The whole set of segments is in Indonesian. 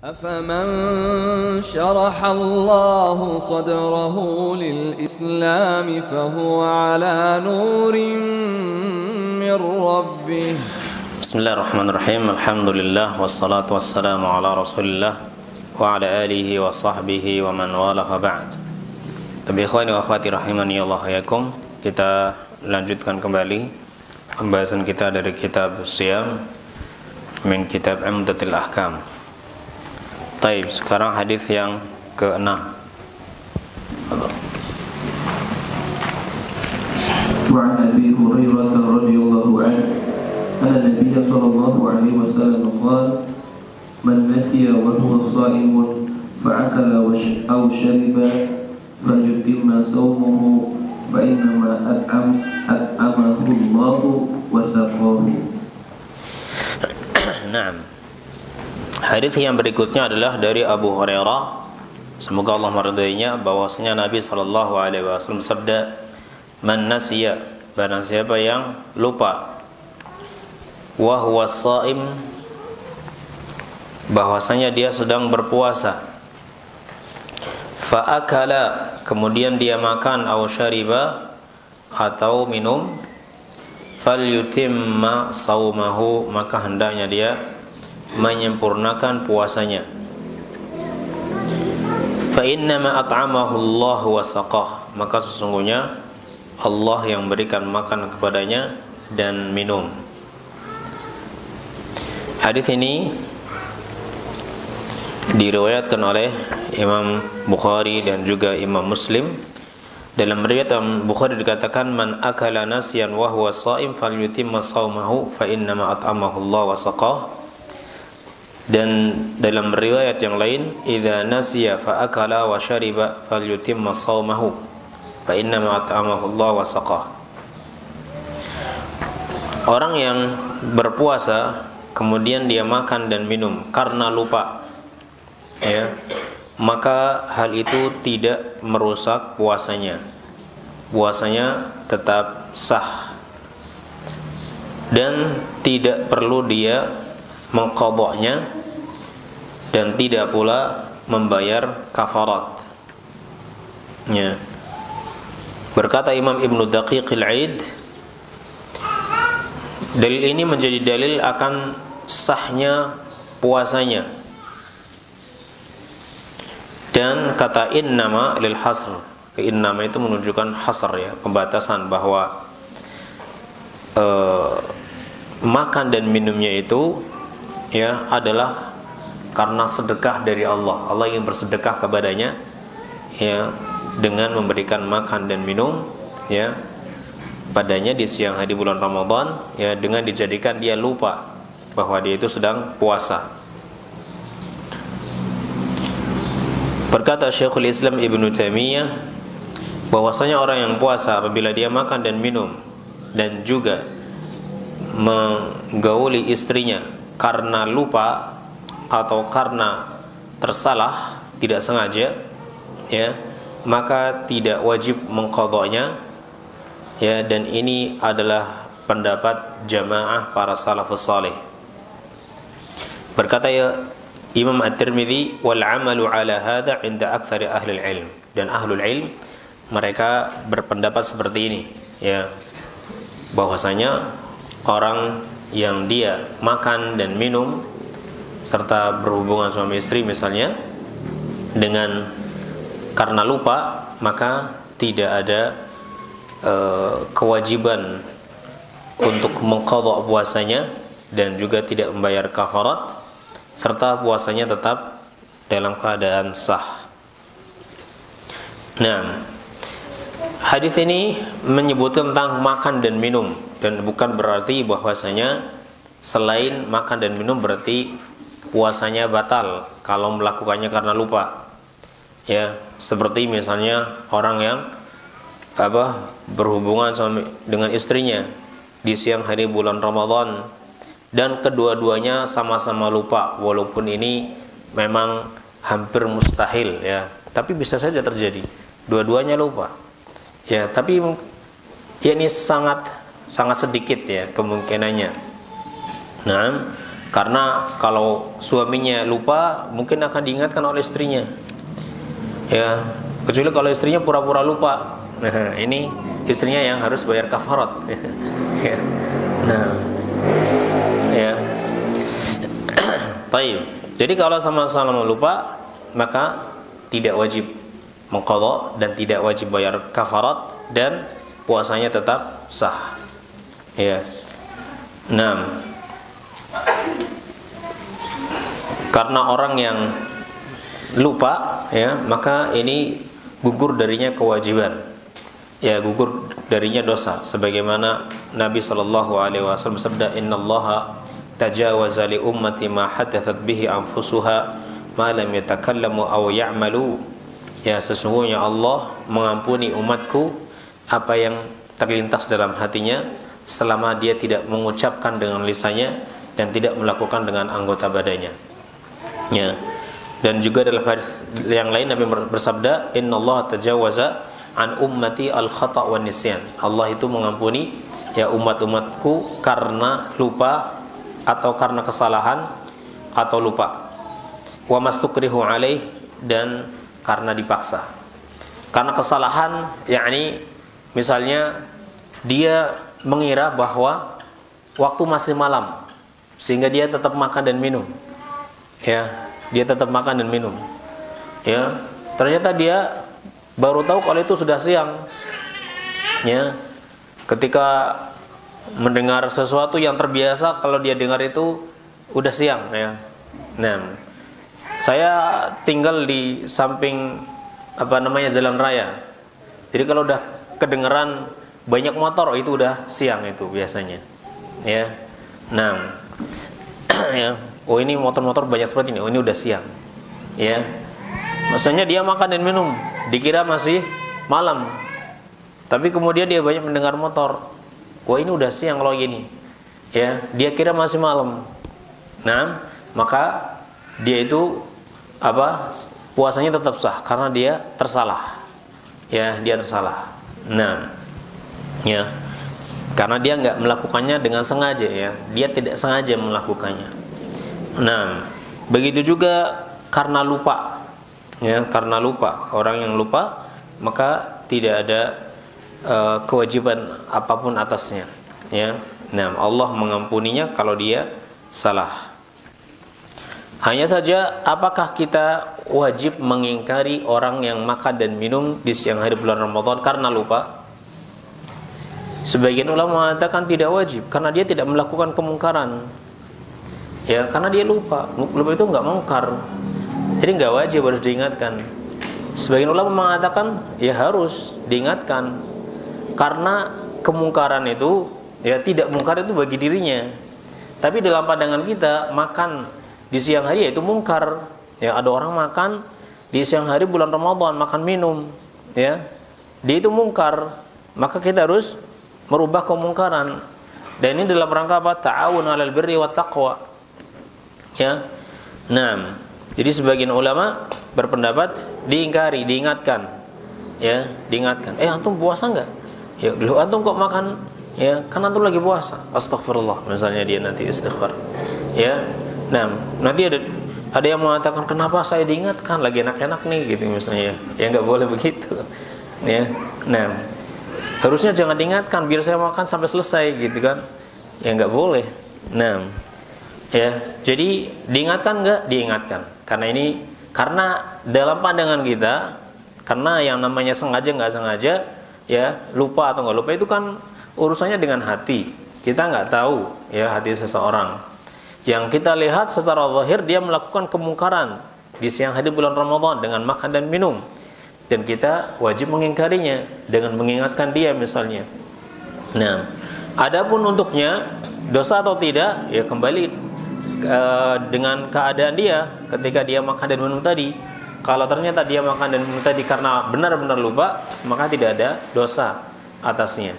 أفمن شرح الله صدره للإسلام فهو على نور من ربه. بسم الله الرحمن الرحيم. الحمد لله والصلاة والسلام على رسول الله وعلى آله وصحبه ومن والاه بعد. Tapi ikhwani wa akhwati rahimani Allah yakum, kita lanjutkan kembali pembahasan kita dari kitab Siyam min kitab Umdatul Ahkam. Taib, sekarang hadis yang ke-6. وعن أبي هريرة رضي الله عنه أن النبي صلى الله عليه وسلم قال من نسي وهو صائم فأكل أو شرب فليتم صومه فإنما أطعمه الله وسقاه. Naam. Hadis yang berikutnya adalah dari Abu Hurairah, semoga Allah meridainya, bahwasanya Nabi sallallahu alaihi wasallam bersabda, "Man nasiya, barang siapa yang lupa, wa huwa shaim, bahwasanya dia sedang berpuasa, fa akala, kemudian dia makan, aw syariba, atau minum, falyutimma saumahu, maka hendaknya dia menyempurnakan puasanya. Fa innama at'amahu Allah wa saqah, maka sesungguhnya Allah yang berikan makan kepadanya dan minum." Hadis ini diriwayatkan oleh Imam Bukhari dan juga Imam Muslim. Dalam riwayat Bukhari dikatakan, "Man akala nasiyan wa huwa shaim falyutimma shaumahu fa innama at'amahu Allah wa saqah." Dan dalam riwayat yang lain, "Idza nasiya fa akala wa syariba falyutimma shaumahu fa innama at'amahu Allah wa saqah." Orang yang berpuasa kemudian dia makan dan minum karena lupa, ya, maka hal itu tidak merusak puasanya. Puasanya tetap sah dan tidak perlu dia mengqadha'nya dan tidak pula membayar kafarat. Ya. Berkata Imam Ibnu Daqiqil Aid, dalil ini menjadi dalil akan sahnya puasanya. Dan kata innama lil hasr, innama itu menunjukkan hasr, ya, pembatasan, bahwa makan dan minumnya itu, ya, adalah karena sedekah dari Allah. Allah ingin bersedekah kepadanya, ya, dengan memberikan makan dan minum, ya, padanya di siang hari bulan Ramadan, ya, dengan dijadikan dia lupa bahwa dia itu sedang puasa. Berkata Syekhul Islam Ibnu Taimiyah, bahwasanya orang yang puasa apabila dia makan dan minum dan juga menggauli istrinya karena lupa atau karena tersalah, tidak sengaja, ya, maka tidak wajib mengqadha'nya, ya, dan ini adalah pendapat jamaah para salafus saleh. Berkata Imam At-Tirmidzi, "Wal 'amalu 'ala hadza 'inda aktsari ahli ilm." Dan ahlul ilm mereka berpendapat seperti ini, ya, bahwasanya orang yang dia makan dan minum serta berhubungan suami istri misalnya dengan karena lupa, maka tidak ada kewajiban untuk mengqadha puasanya dan juga tidak membayar kafarat, serta puasanya tetap dalam keadaan sah. Nah, hadis ini menyebutkan tentang makan dan minum, dan bukan berarti bahwasanya selain makan dan minum berarti puasanya batal kalau melakukannya karena lupa. Ya, seperti misalnya orang yang berhubungan dengan istrinya di siang hari bulan Ramadan dan kedua-duanya sama-sama lupa, walaupun ini memang hampir mustahil, ya, tapi bisa saja terjadi dua-duanya lupa, ya, tapi ya ini sangat sedikit, ya, kemungkinannya. Nah, Karena kalau suaminya lupa, mungkin akan diingatkan oleh istrinya. Ya, kecuali kalau istrinya pura-pura lupa. Nah, ini istrinya yang harus bayar kafarat. Ya. Nah, ya. Baik. Jadi kalau sama-sama lupa, maka tidak wajib mengqadha dan tidak wajib bayar kafarat dan puasanya tetap sah. Ya. 6. Karena orang yang lupa, ya, maka ini gugur darinya kewajiban. Ya, gugur darinya dosa. Sebagaimana Nabi sallallahu alaihi wasallam bersabda, "Innallaha tajawaza li ummati ma hadathat bihi anfusuha ma lam yatakallamu aw ya'malu." Ya, sesungguhnya Allah mengampuni umatku apa yang terlintas dalam hatinya selama dia tidak mengucapkan dengan lisannya dan tidak melakukan dengan anggota badannya. Ya. Dan juga dalam hadis yang lain Nabi bersabda, "Innallaha tajawaza an ummati al-khata' wan nisyan." Allah itu mengampuni ya umat-umatku karena lupa atau karena kesalahan atau lupa. Wa mastukrihu alaih, dan karena dipaksa. Karena kesalahan, yakni misalnya dia mengira bahwa waktu masih malam sehingga dia tetap makan dan minum. Ya, dia tetap makan dan minum. Ya, ternyata dia baru tahu kalau itu sudah siang. Ya, ketika mendengar sesuatu yang terbiasa kalau dia dengar itu udah siang. Ya, nah, saya tinggal di samping jalan raya. Jadi kalau udah kedengeran banyak motor, itu udah siang itu biasanya. Ya, nah, ya. Oh, ini motor-motor banyak seperti ini. Oh, ini udah siang. Ya. Maksudnya dia makan dan minum, dikira masih malam. Tapi kemudian dia banyak mendengar motor. Wah, ini udah siang kalau gini. Ya, dia kira masih malam. Nah, maka dia itu puasanya tetap sah karena dia tersalah. Ya, dia tersalah. Nah, ya. Karena dia nggak melakukannya dengan sengaja, ya. Dia tidak sengaja melakukannya. Nah, begitu juga karena lupa. Ya, karena lupa. Orang yang lupa, maka tidak ada kewajiban apapun atasnya. Ya. Nah, Allah mengampuninya kalau dia salah. Hanya saja, apakah kita wajib mengingkari orang yang makan dan minum di siang hari bulan Ramadan karena lupa? Sebagian ulama mengatakan tidak wajib karena dia tidak melakukan kemungkaran. Ya, karena dia lupa. Lupa itu enggak mungkar. Jadi enggak wajib, harus diingatkan. Sebagian ulama mengatakan ya harus diingatkan. Karena kemungkaran itu ya tidak mungkar itu bagi dirinya. Tapi dalam pandangan kita, makan di siang hari itu mungkar. Ya, ada orang makan di siang hari bulan Ramadan, makan minum, ya. Dia itu mungkar. Maka kita harus merubah kemungkaran. Dan ini dalam rangka apa? Ta'awun 'alal birri wat taqwa. Ya. Nah, jadi sebagian ulama berpendapat diingkari, diingatkan. Ya, diingatkan. Antum puasa enggak? Ya, lu antum kok makan? Ya, kan antum lagi puasa. Astagfirullah, misalnya dia nanti istighfar. Ya. Nah, nanti ada yang mengatakan, "Kenapa saya diingatkan? Lagi enak-enak nih," gitu misalnya. Ya enggak boleh begitu. Ya. Nah, harusnya jangan diingatkan biar saya makan sampai selesai gitu kan. Ya enggak boleh. Nah, ya, jadi diingatkan enggak? Diingatkan. Karena dalam pandangan kita, karena yang namanya sengaja enggak sengaja, ya, lupa atau enggak lupa itu kan urusannya dengan hati. Kita enggak tahu ya hati seseorang. Yang kita lihat secara zahir dia melakukan kemungkaran di siang hari bulan Ramadan dengan makan dan minum. Dan kita wajib mengingkarinya dengan mengingatkan dia misalnya. Nah, adapun untuknya dosa atau tidak, ya kembali dengan keadaan dia ketika dia makan dan minum tadi. Kalau ternyata dia makan dan minum tadi karena benar-benar lupa, maka tidak ada dosa atasnya.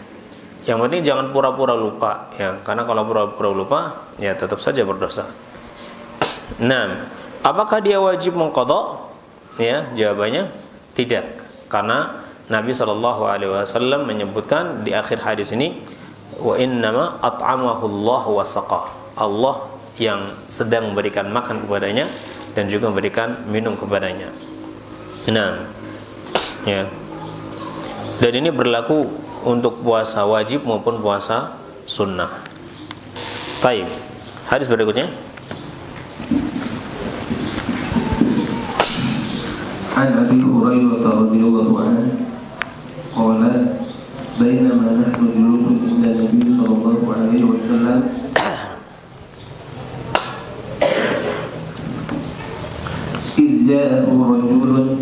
Yang penting jangan pura-pura lupa, ya, karena kalau pura-pura lupa, ya tetap saja berdosa. Nah, apakah dia wajib mengqadha? Ya, jawabannya tidak, karena Nabi SAW menyebutkan di akhir hadis ini, wa innama at'amahu Allah wa saqah. Allah yang sedang memberikan makan kepadanya dan juga memberikan minum kepadanya. Nah, ya. Dan ini berlaku untuk puasa wajib maupun puasa sunnah. Baik. Hadis berikutnya. An Abi Hurairah radhiyallahu anhu qala bainama nahnu julusun inda Nabi sallallahu alaihi wasallam idh ja'ahu rajulun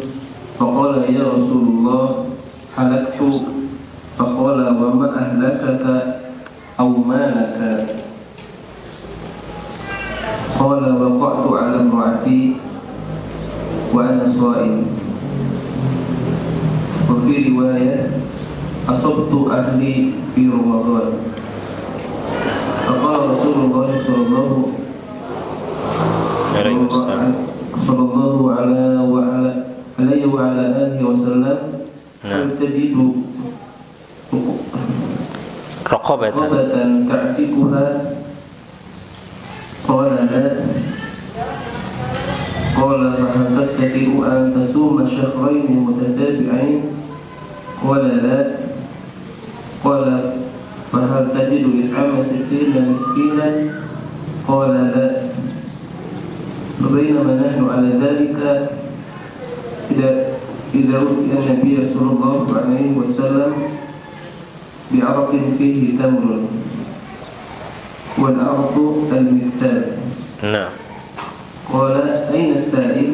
faqala ya Rasulullah halaktu faqala wa ma ahlakaka aw malaka qala waqa'tu 'ala imra'ati wa ana sha'im wa fi riwayah asabtu ahli fi Ramadan faqala Rasulullah sallallahu alaihi wa ala alihi wa sallam hal tajidu raqabatan ta'tikuha qala la qala fahal tastati'u an tasuma shahrayn mutatabi'ain qala la qala fahal tajidu it'ama 60 miskinan qala la فبينما نحن على ذلك إذا أتي النبي صلى الله عليه وسلم بعرق فيه تمر والعرق المكتاب. نعم. قال أين السائل؟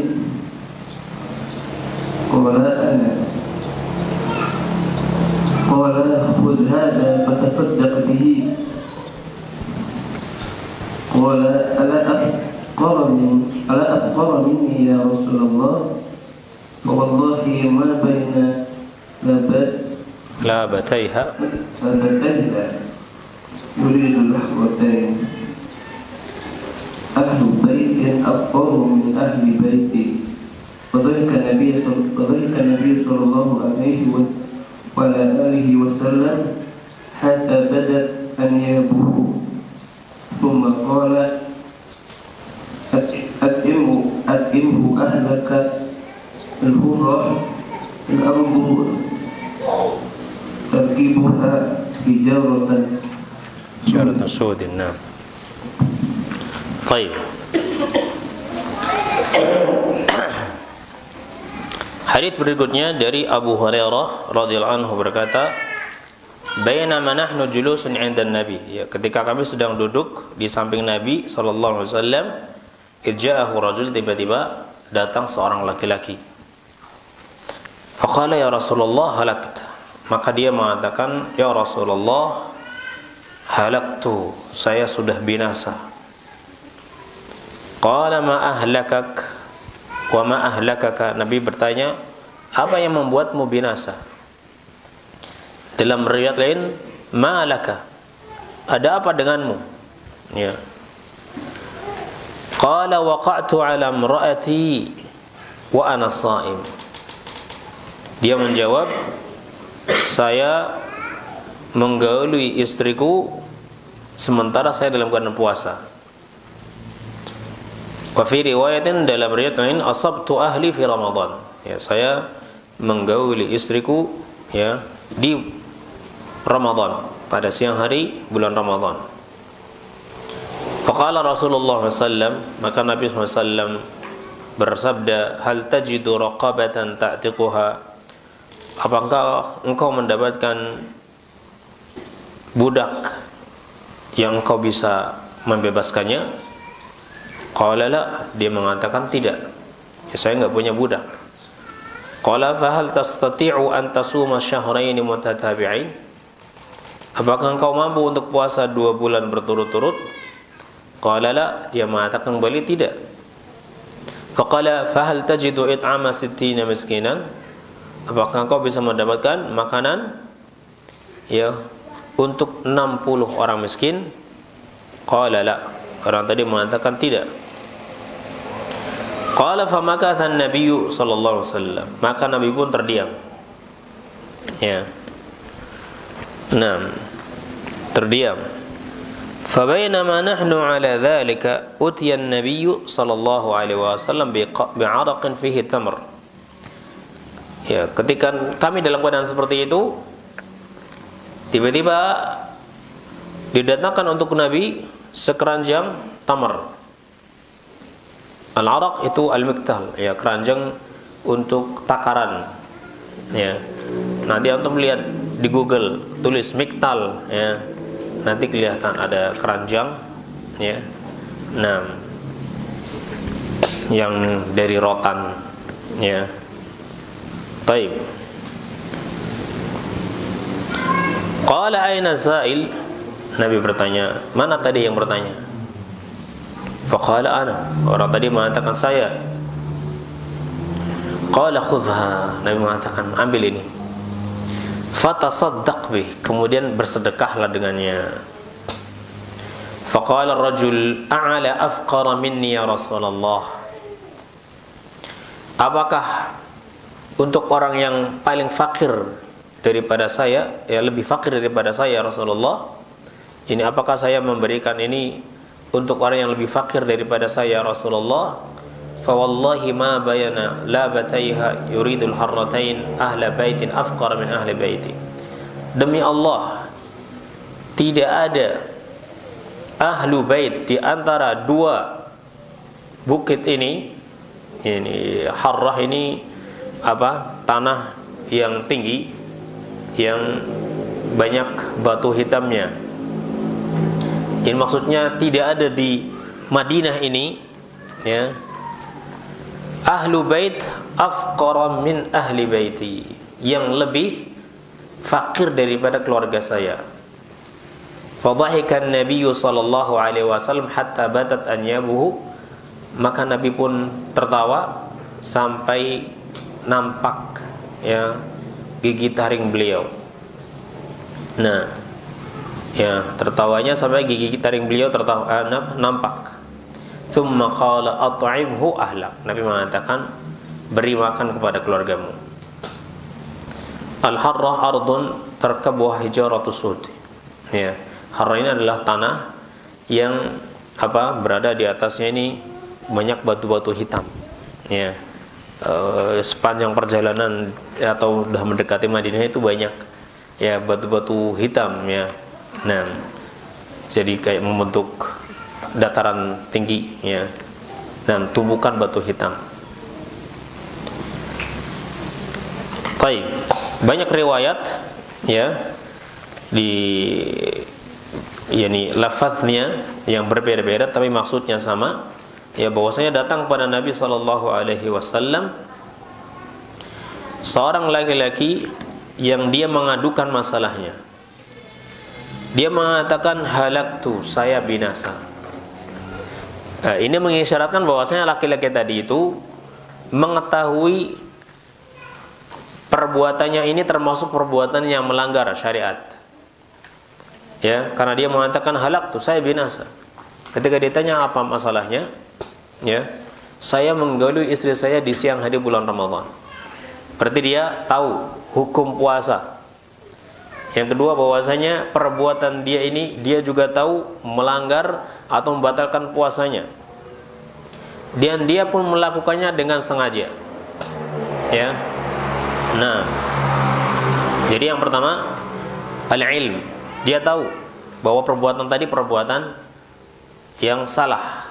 قال أنا. قال خذ هذا فتصدق به. قال ألا أفقر مني يا رسول الله فوالله ما بين لابتيها يريد اللحظتين أهل بيت أفقر من أهل بيتي فضحك النبي صلى الله عليه وعلى آله وسلم حتى بدت أنيابه ثم قال أتئمه أهلك الهرة الأرض تركبها حجارة سود. نعم. طيب. Hadits berikutnya dari Abu Hurairah radhiyallahu anhu berkata, "Bainama nahnu julusun 'inda Nabi." Ya, ketika kami sedang duduk di samping Nabi sallallahu alaihi wasallam, idja'ahu rajul, tiba-tiba datang seorang laki-laki. Faqala ya Rasulullah halakt. Maka dia mengatakan, ya Rasulullah, halaktu, saya sudah binasa. Qala ma ahlakak wa ma ahlakaka. Nabi bertanya, apa yang membuatmu binasa? Dalam riwayat lain, ma laka, ada apa denganmu? Ya. Qala waqa'tu 'ala imra'ati wa ana sha'im. Dia menjawab, saya menggauli istriku sementara saya dalam keadaan puasa. Wa fi riwayatin, dalam riwayat lain, asabtu ahli fi Ramadan. Ya, saya menggauli istriku ya di Ramadan, pada siang hari bulan Ramadan. Faqala Rasulullah SAW, maka Nabi SAW bersabda, hal tajidu raqabatan ta'tiquha, apakah engkau mendapatkan budak yang engkau bisa membebaskannya? Qala la, dia mengatakan tidak, ya, saya enggak punya budak. Qala fa hal tastati'u an tasuma syahrayn mutatabi'ain, apakah engkau mampu untuk puasa 2 bulan berturut-turut? Qala la, dia mengatakan kembali tidak. Faqala fa hal tajidu it'ama 60 miskinan, apakah engkau bisa mendapatkan makanan ya untuk 60 orang miskin? Qala la, orang tadi mengatakan tidak. Qala fa makatha an-nabiy sallallahu alaihi wasallam, maka Nabi pun terdiam. Ya. 6. Terdiam. Fabainama nahnu ala dzalika utiya an-nabiy sallallahu alaihi wasallam bi'araqin fihi tamr. Ya, ketika kami dalam keadaan seperti itu, tiba-tiba didatangkan untuk Nabi sekeranjang tamar. Al-araq itu al-miktal, ya, keranjang untuk takaran. Ya. Nanti antum lihat di Google, tulis miktal, ya. Nanti kelihatan ada keranjang, ya. Nah, yang dari rotan, ya. Baik. Qala aina sa'il? Nabi bertanya, mana tadi yang bertanya? Faqala ana. Orang tadi mengatakan saya. Qala khudha. Nabi mengatakan, ambil ini. Fatasaddaq bih. Kemudian bersedekahlah dengannya. Faqala ar-rajul a'la afqara minni ya Rasulullah. Apakah untuk orang yang paling fakir daripada saya, ya lebih fakir daripada saya Rasulullah, ini apakah saya memberikan ini untuk orang yang lebih fakir daripada saya Rasulullah? Fa wallahi ma bayana labataiha yuridul harratain ahla baitin afqara min ahli baiti. Demi Allah, tidak ada ahlu bait di antara dua bukit ini harrah ini apa? Tanah yang tinggi, yang banyak batu hitamnya. Ini maksudnya tidak ada di Madinah ini, ya, ahlu bait afqara min ahli baiti, yang lebih fakir daripada keluarga saya. Fadhahika an-nabiy sallallahu alaihi wasallam hatta batat anyabuhu. Maka Nabi pun tertawa sampai nampak, ya, gigi taring beliau. Nah, ya, tertawanya sampai gigi taring beliau nampak. Tsumma qala at'imhu ahlak. Nabi mengatakan, beri makan kepada keluargamu. Al-harrah ardun tarkabuha hijaratu sud. Ya, harrah ini adalah tanah yang apa? Berada di atasnya ini banyak batu-batu hitam. Ya. Sepanjang perjalanan atau sudah mendekati Madinah itu banyak, ya, batu-batu hitam, ya. Nah, jadi kayak membentuk dataran tinggi, ya, dan tumbukan batu hitam. Baik, banyak riwayat, ya, yakni lafaznya yang berbeda-beda tapi maksudnya sama. Ya, bahwasanya datang pada Nabi sallallahu alaihi wasallam seorang laki-laki yang dia mengadukan masalahnya. Dia mengatakan, halaktu, saya binasa. Ini mengisyaratkan bahwasanya laki-laki tadi itu mengetahui perbuatannya ini termasuk perbuatan yang melanggar syariat. Ya, karena dia mengatakan halaktu, saya binasa. Ketika ditanya apa masalahnya, ya, saya menggauli istri saya di siang hari bulan Ramadan. Berarti dia tahu hukum puasa. Yang kedua, bahwasanya perbuatan dia ini dia juga tahu melanggar atau membatalkan puasanya. Dan dia pun melakukannya dengan sengaja. Ya. Nah, jadi yang pertama, al-ilm. Dia tahu bahwa perbuatan tadi perbuatan yang salah.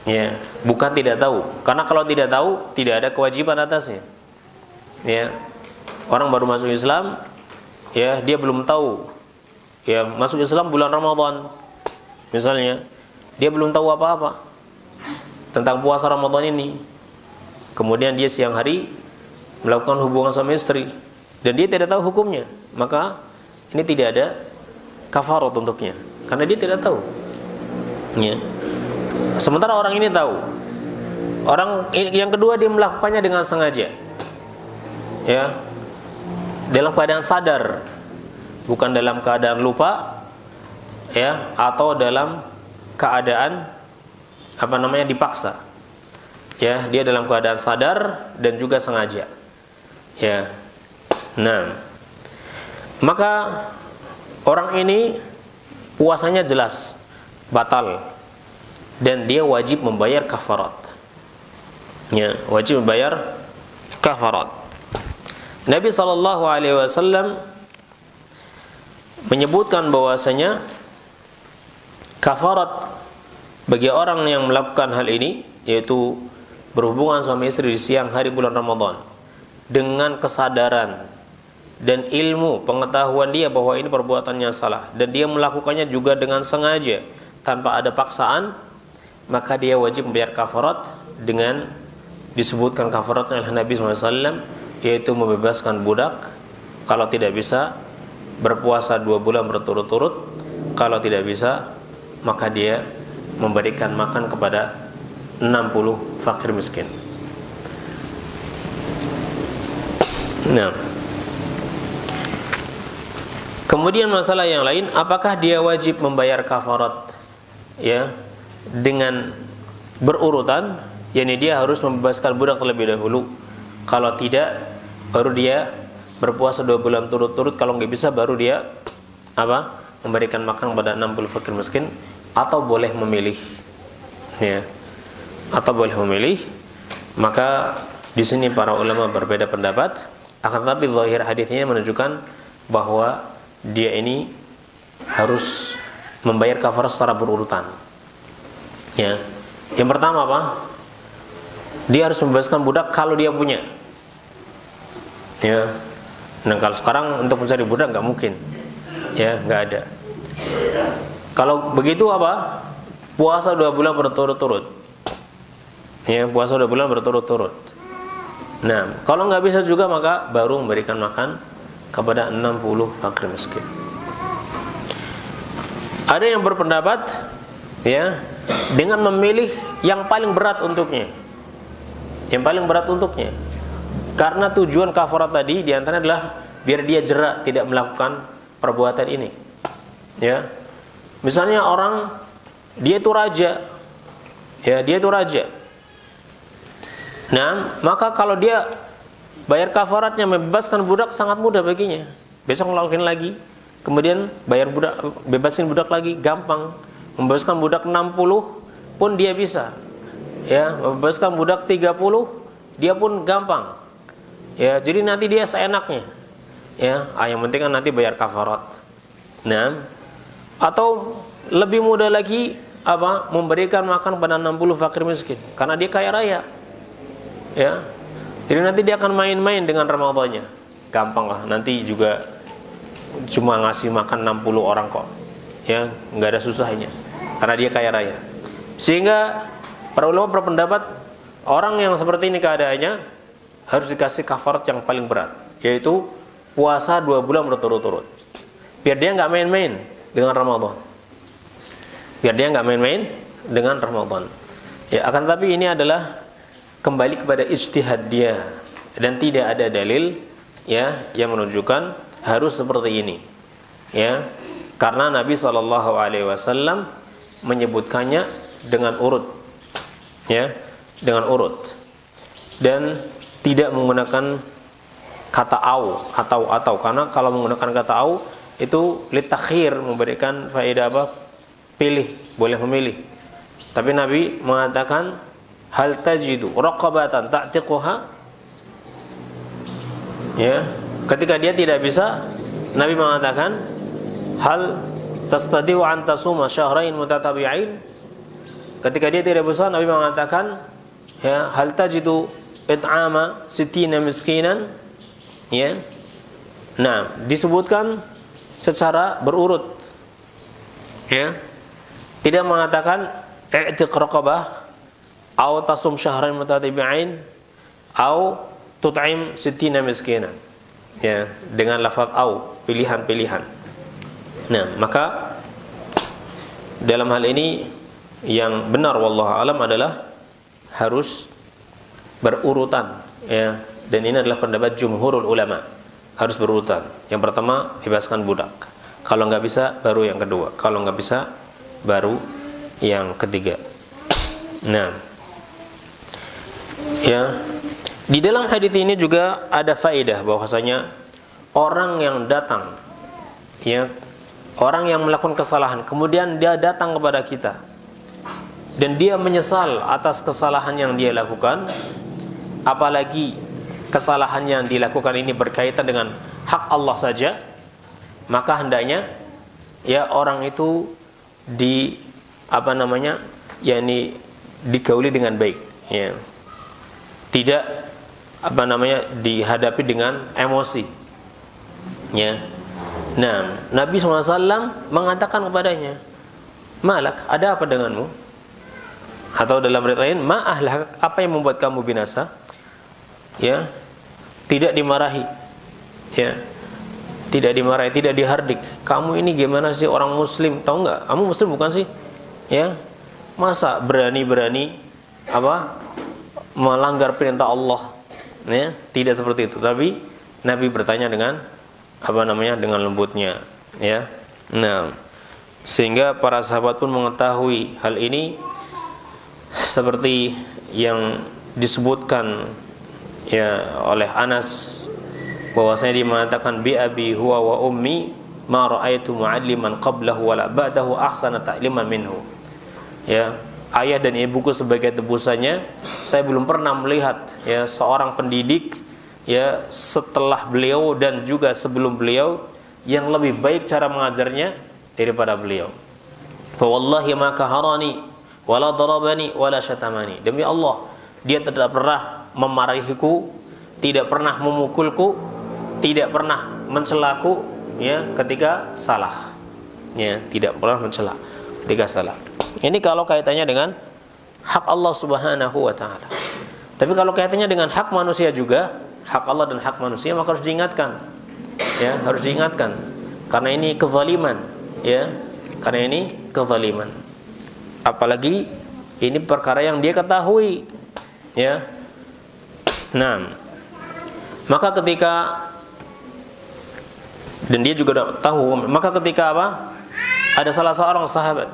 Ya, bukan tidak tahu. Karena kalau tidak tahu, tidak ada kewajiban atasnya. Ya. Orang baru masuk Islam, ya, dia belum tahu. Ya, masuk Islam bulan Ramadan. Misalnya, dia belum tahu apa-apa tentang puasa Ramadan ini. Kemudian dia siang hari melakukan hubungan sama istri dan dia tidak tahu hukumnya, maka ini tidak ada kafarat untuknya karena dia tidak tahu. Ya. Sementara orang ini tahu. Orang yang kedua dia melakukannya dengan sengaja. Ya. Dalam keadaan sadar, bukan dalam keadaan lupa, ya, atau dalam keadaan dipaksa. Ya, dia dalam keadaan sadar dan juga sengaja. Ya. Nah, maka orang ini puasanya jelas batal dan dia wajib membayar kafarat. Ya, wajib membayar kafarat. Nabi SAW menyebutkan bahwasanya kafarat bagi orang yang melakukan hal ini, yaitu berhubungan suami istri di siang hari bulan Ramadan dengan kesadaran dan ilmu pengetahuan dia bahwa ini perbuatannya salah, dan dia melakukannya juga dengan sengaja tanpa ada paksaan, maka dia wajib membayar kafarat dengan disebutkan kafaratnya oleh Nabi SAW, yaitu membebaskan budak kalau tidak bisa, berpuasa 2 bulan berturut-turut kalau tidak bisa, maka dia memberikan makan kepada 60 fakir miskin. Nah, kemudian masalah yang lain, apakah dia wajib membayar kafarat ya dengan berurutan, yakni dia harus membebaskan budak terlebih dahulu, kalau tidak baru dia berpuasa 2 bulan turut-turut, kalau nggak bisa baru dia memberikan makan kepada 60 fakir miskin, atau boleh memilih ya, atau boleh memilih. Maka di sini para ulama berbeda pendapat, akan tetapi zahir hadisnya menunjukkan bahwa dia ini harus membayar kafarat secara berurutan. Ya. Yang pertama apa? Dia harus membebaskan budak kalau dia punya. Ya. Nah, kalau sekarang untuk mencari budak nggak mungkin. Ya, nggak ada. Kalau begitu apa? Puasa 2 bulan berturut-turut. Ya, puasa 2 bulan berturut-turut. Nah, kalau nggak bisa juga maka baru memberikan makan kepada 60 fakir miskin. Ada yang berpendapat ya, dengan memilih yang paling berat untuknya. Yang paling berat untuknya. Karena tujuan kafarat tadi diantaranya adalah biar dia jerak tidak melakukan perbuatan ini. Ya. Misalnya orang dia itu raja. Ya, dia itu raja. Nah, maka kalau dia bayar kafaratnya membebaskan budak sangat mudah baginya. Besok ngelakuin lagi, kemudian bayar budak, bebasin budak lagi, gampang. Membebaskan budak 60 pun dia bisa. Ya, membebaskan budak 30 dia pun gampang. Ya, jadi nanti dia seenaknya. Ya, yang penting kan nanti bayar kafarat. Nah, atau lebih mudah lagi memberikan makan pada 60 fakir miskin karena dia kaya raya. Ya. Jadi nanti dia akan main-main dengan Ramadannya. Gampang lah, nanti juga cuma ngasih makan 60 orang kok. Ya, enggak ada susahnya. Karena dia kaya raya. Sehingga para ulama berpendapat orang yang seperti ini keadaannya harus dikasih kafarat yang paling berat, yaitu puasa 2 bulan berturut-turut. Biar dia enggak main-main dengan Ramadan. Biar dia enggak main-main dengan Ramadan. Ya, akan tapi ini adalah kembali kepada ijtihad dia dan tidak ada dalil ya yang menunjukkan harus seperti ini. Ya. Karena Nabi SAW menyebutkannya dengan urut. Ya, dengan urut. Dan tidak menggunakan kata au atau karena kalau menggunakan kata au itu litakhir, memberikan faedah pilih, boleh memilih. Tapi Nabi mengatakan hal tajidu raqabatan ta'tiquha. Ya, ketika dia tidak bisa, Nabi mengatakan hal tastadiu an tasuma syahrain mutatabi'ain. Ketika dia tidak bisa, Nabi mengatakan ya hal tajidu it'ama 60 miskinan. Ya. Nah, disebutkan secara berurut. Ya. Tidak mengatakan i'tiq raqabah au tasum syahran mutatabi'ain au tut'im 60 miskinan. Ya, dengan lafaz au, pilihan-pilihan. Nah, maka dalam hal ini yang benar wallahu alam adalah harus berurutan ya, dan ini adalah pendapat jumhurul ulama, harus berurutan. Yang pertama bebaskan budak, kalau nggak bisa baru yang kedua, kalau nggak bisa baru yang ketiga. Nah, ya, di dalam hadis ini juga ada faedah bahwasanya orang yang datang ya, orang yang melakukan kesalahan, kemudian dia datang kepada kita dan dia menyesal atas kesalahan yang dia lakukan, apalagi kesalahan yang dilakukan ini berkaitan dengan hak Allah saja, maka hendaknya ya orang itu digauli dengan baik, ya. Tidak dihadapi dengan emosi, ya. Nah, Nabi SAW mengatakan kepadanya, "Malak, ada apa denganmu?" Atau dalam riwayat lain, "Ma ahlak, apa yang membuat kamu binasa?" Ya, tidak dimarahi, ya, tidak dimarahi, tidak dihardik. "Kamu ini gimana sih, orang muslim, tahu nggak? Kamu muslim bukan sih? Ya, masa berani-berani melanggar perintah Allah?" Ya, tidak seperti itu. Tapi Nabi bertanya dengan dengan lembutnya, ya. Nah, sehingga para sahabat pun mengetahui hal ini, seperti yang disebutkan ya oleh Anas, bahwasanya dia mengatakan, "Bi abi huwa wa ummi ma ra'aitu mu'alliman qablahu wala ba'dahu ahsana ta'liman minhu." Ya, ayah dan ibuku sebagai tebusannya, saya belum pernah melihat ya seorang pendidik ya setelah beliau dan juga sebelum beliau yang lebih baik cara mengajarnya daripada beliau. Fa wallahi ma kaharani wala darabani wala syatamani. Demi Allah, dia tidak pernah memarahiku, tidak pernah memukulku, tidak pernah mencelaku ya ketika salah. Ya, tidak pernah mencela ketika salah. Ini kalau kaitannya dengan hak Allah Subhanahu wa taala. Tapi kalau kaitannya dengan hak manusia juga, hak Allah dan hak manusia, maka harus diingatkan. Ya, harus diingatkan. Karena ini kezaliman, ya. Karena ini kezaliman. Apalagi ini perkara yang dia ketahui, ya. Nah, maka ketika dan dia juga tahu, maka ketika ada salah seorang sahabat,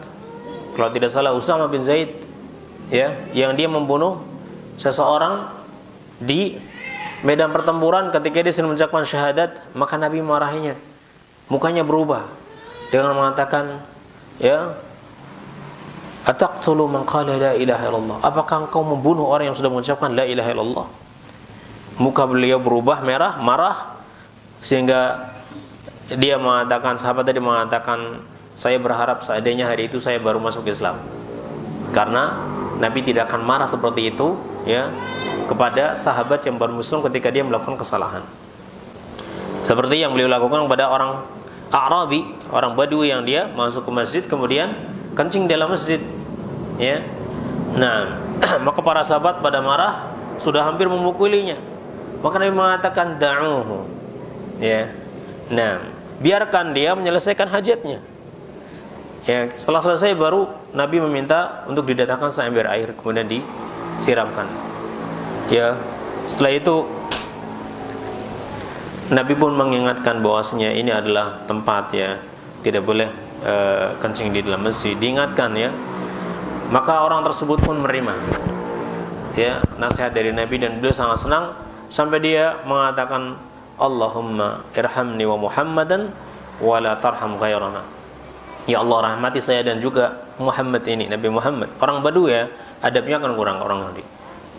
kalau tidak salah Usama bin Zaid, ya, yang dia membunuh seseorang di medan pertempuran ketika dia sedang mengucapkan syahadat, maka Nabi marahinya. Mukanya berubah dengan mengatakan, ya, "Ataqtulu man qala la ilaha illallah?" Apakah engkau membunuh orang yang sudah mengucapkan la ilaha illallah? Muka beliau berubah merah, marah, sehingga dia mengatakan, sahabat tadi mengatakan, "Saya berharap seandainya hari itu saya baru masuk Islam." Karena Nabi tidak akan marah seperti itu, ya, kepada sahabat yang baru Muslim ketika dia melakukan kesalahan. Seperti yang beliau lakukan kepada orang A'rabi, orang Badui yang dia masuk ke masjid kemudian kencing dalam masjid, ya. Nah, maka para sahabat pada marah, sudah hampir memukulinya. Maka Nabi mengatakan, "Da'uhu." Ya. Nah, biarkan dia menyelesaikan hajatnya. Ya, setelah selesai baru Nabi meminta untuk didatangkan seember air kemudian disiramkan. Ya, setelah itu Nabi pun mengingatkan bahwasanya ini adalah tempat, ya, tidak boleh kencing di dalam masjid. Diingatkan, ya. Maka orang tersebut pun menerima, ya, nasihat dari Nabi, dan beliau sangat senang sampai dia mengatakan, "Allahumma irhamni wa Muhammadan wa la tarham ghairana." Ya Allah, rahmati saya dan juga Muhammad ini, Nabi Muhammad. Orang Badu, ya, adabnya kan kurang orang Nabi.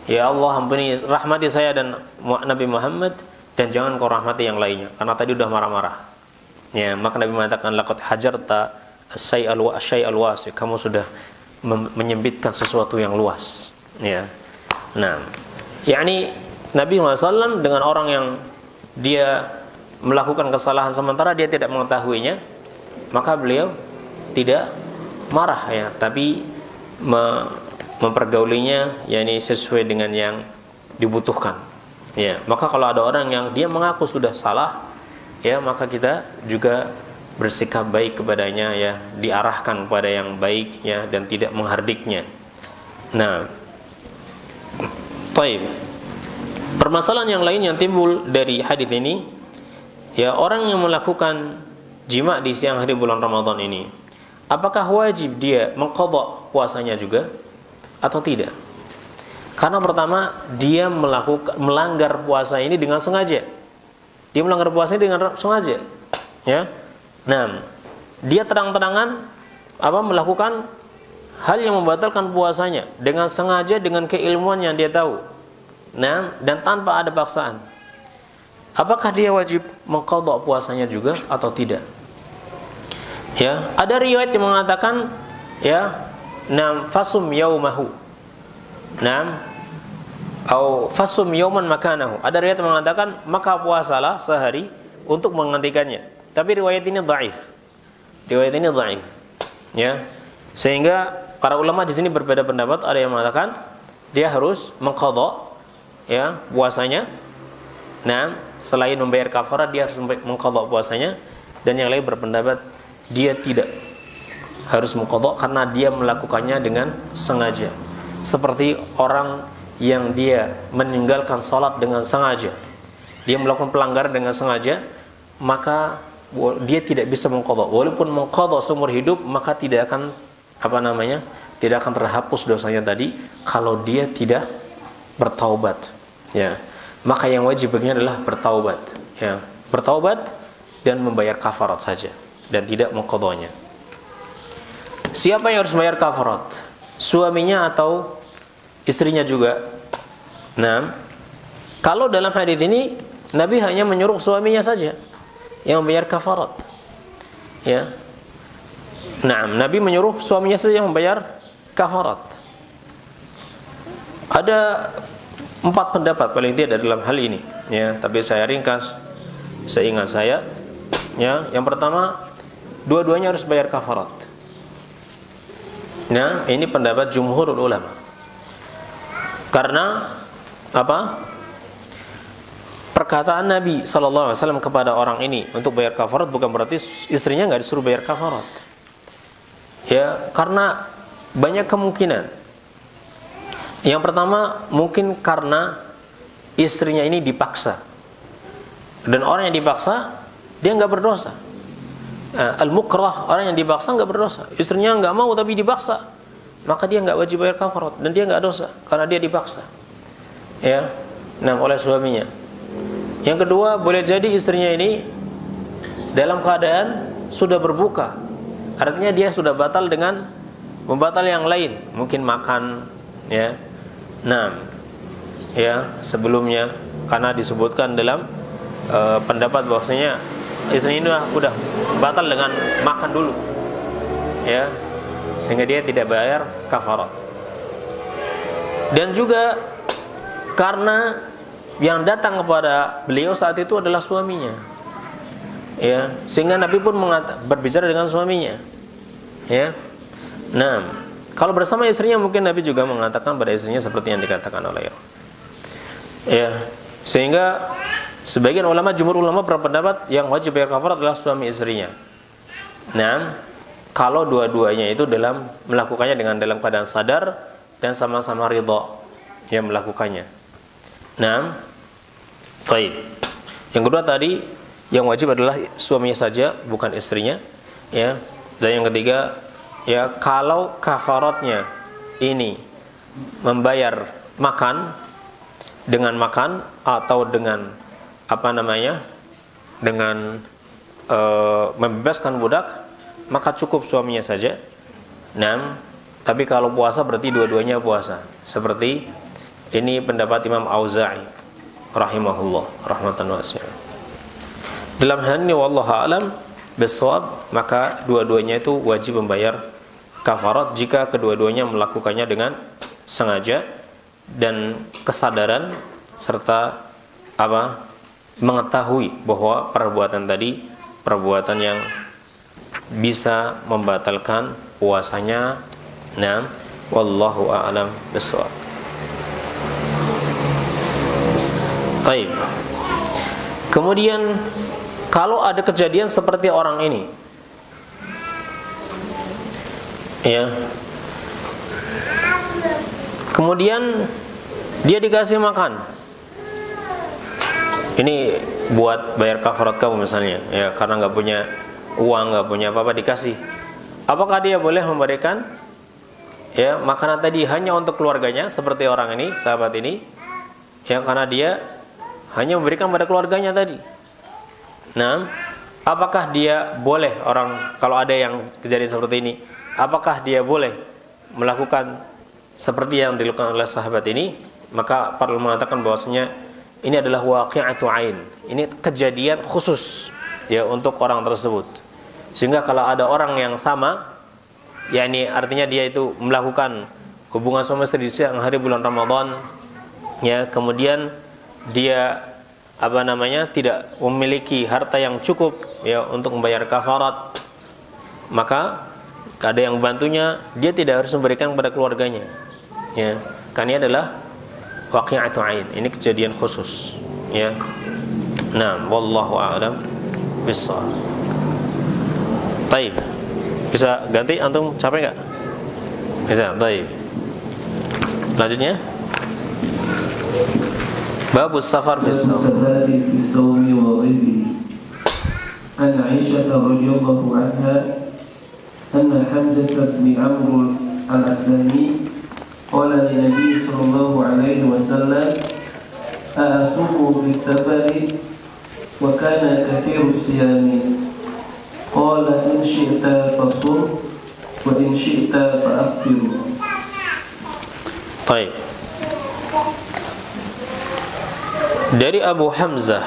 Ya Allah, ampuni, rahmati saya dan Nabi Muhammad, dan jangan kau rahmati yang lainnya, karena tadi udah marah-marah. Ya, maka Nabi mengatakan, "Laqad hajarta as-syai'al wasi." Kamu sudah menyempitkan sesuatu yang luas. Ya. Nah, yakni Nabi SAW dengan orang yang dia melakukan kesalahan sementara dia tidak mengetahuinya, maka beliau tidak marah, ya, tapi mempergaulinya, yakni sesuai dengan yang dibutuhkan. Ya, maka kalau ada orang yang dia mengaku sudah salah, ya, maka kita juga bersikap baik kepadanya, ya, diarahkan kepada yang baik, ya, dan tidak menghardiknya. Nah, baik. Permasalahan yang lain yang timbul dari hadis ini, ya, orang yang melakukan jima di siang hari bulan Ramadan ini, apakah wajib dia mengqadha puasanya juga atau tidak? Karena pertama, dia melanggar puasa ini dengan sengaja. Dia melanggar puasa ini dengan sengaja, ya. Nah, dia terang-terangan melakukan hal yang membatalkan puasanya dengan sengaja, dengan keilmuan yang dia tahu, nah, dan tanpa ada paksaan, apakah dia wajib mengqadha puasanya juga atau tidak? Ya, ada riwayat yang mengatakan ya, fasum yaumahu, atau fasum yauman makanahu. Ada riwayat yang mengatakan maka puasalah sehari untuk menggantikannya. Tapi riwayat ini dhaif. Ya. Sehingga para ulama di sini berbeda pendapat. Ada yang mengatakan dia harus mengqadha ya puasanya. Nah, selain membayar kafarat dia harus mengqadha puasanya, dan yang lain berpendapat dia tidak harus mengqadha karena dia melakukannya dengan sengaja. Seperti orang yang dia meninggalkan salat dengan sengaja, dia melakukan pelanggaran dengan sengaja, maka dia tidak bisa mengqadha. Walaupun mengqadha seumur hidup, maka tidak akan tidak akan terhapus dosanya tadi kalau dia tidak bertaubat. Ya, maka yang wajib baginya adalah bertaubat. Ya, bertaubat dan membayar kafarat saja, dan tidak mengqadhanya. Siapa yang harus bayar kafarat? Suaminya atau istrinya juga? Nah, kalau dalam hadis ini Nabi hanya menyuruh suaminya saja yang membayar kafarat. Ya. Nah, Nabi menyuruh suaminya saja yang membayar kafarat. Ada 4 pendapat paling tidak dalam hal ini, ya, tapi saya ringkas seingat saya. Ya, yang pertama, dua-duanya harus bayar kafarat. Nah, ini pendapat jumhurul ulama. Karena perkataan Nabi SAW kepada orang ini untuk bayar kafarat bukan berarti istrinya nggak disuruh bayar kafarat. Ya, karena banyak kemungkinan. Yang pertama, mungkin karena istrinya ini dipaksa, dan orang yang dipaksa dia nggak berdosa. Al-mukrah, orang yang dipaksa nggak berdosa. Istrinya nggak mau tapi dipaksa, maka dia nggak wajib bayar kafarat dan dia nggak dosa karena dia dipaksa. Ya, oleh suaminya. Yang kedua, boleh jadi istrinya ini dalam keadaan sudah berbuka, artinya dia sudah batal dengan membatal yang lain, mungkin makan, ya. Sebelumnya karena disebutkan dalam pendapat bahwasanya istri ini udah batal dengan makan dulu, ya, sehingga dia tidak bayar kafarat. Dan juga karena yang datang kepada beliau saat itu adalah suaminya, ya, sehingga Nabi pun berbicara dengan suaminya, ya. Kalau bersama istrinya mungkin Nabi juga mengatakan pada istrinya seperti yang dikatakan oleh ya, sehingga sebagian ulama, jumhur ulama berpendapat yang wajib bayar kafarat adalah suami istrinya. Kalau dua-duanya itu melakukannya dalam keadaan sadar dan sama-sama ridha yang melakukannya. Baik. Yang kedua tadi yang wajib adalah suaminya saja, bukan istrinya, ya. Dan yang ketiga, ya, kalau kafaratnya ini membayar makan dengan makan atau dengan dengan membebaskan budak, maka cukup suaminya saja. Tapi kalau puasa berarti dua-duanya puasa. Seperti ini pendapat Imam Auza'i rahimahullah rahmatan wasi'ah. Dalam hal ini wallahu a'lam bissawab, maka dua-duanya itu wajib membayar kafarat jika kedua-duanya melakukannya dengan sengaja dan kesadaran serta mengetahui bahwa perbuatan tadi perbuatan yang bisa membatalkan puasanya. Wallahu a'lam bissawab. Baik. Kemudian kalau ada kejadian seperti orang ini, ya, kemudian dia dikasih makan, ini buat bayar kafarat kamu misalnya, ya, karena nggak punya uang, nggak punya apa-apa, dikasih. Apakah dia boleh memberikan, ya, makanan tadi hanya untuk keluarganya seperti orang ini, sahabat ini, ya, karena dia hanya memberikan pada keluarganya tadi. apakah dia boleh kalau ada yang kejadian seperti ini, apakah dia boleh melakukan seperti yang dilakukan oleh sahabat ini? Maka para ulama mengatakan bahwasanya ini adalah waqi'atu ain. Ini kejadian khusus ya untuk orang tersebut. Sehingga kalau ada orang yang sama, yakni artinya dia itu melakukan hubungan suami istri di siang hari bulan Ramadan, ya, kemudian dia tidak memiliki harta yang cukup ya untuk membayar kafarat, maka ada yang membantunya, dia tidak harus memberikan kepada keluarganya, ya, karena ini adalah waqi'atu ain, ini kejadian khusus, ya. Nah, wallahu a'lam bishawab. Baik, bisa ganti, antum capek nggak? Bisa, baik. Lanjutnya, babus safar fi الصوم وغيره. عن عائشة رضي الله عنها أن حمزة بن عمرو الأسلمي قال للنبي صلى الله عليه وسلم أأصوم في السفر وكان كثير الصيام قال إن شئت فصم وإن شئت فأفطر. طيب. Dari Abu Hamzah,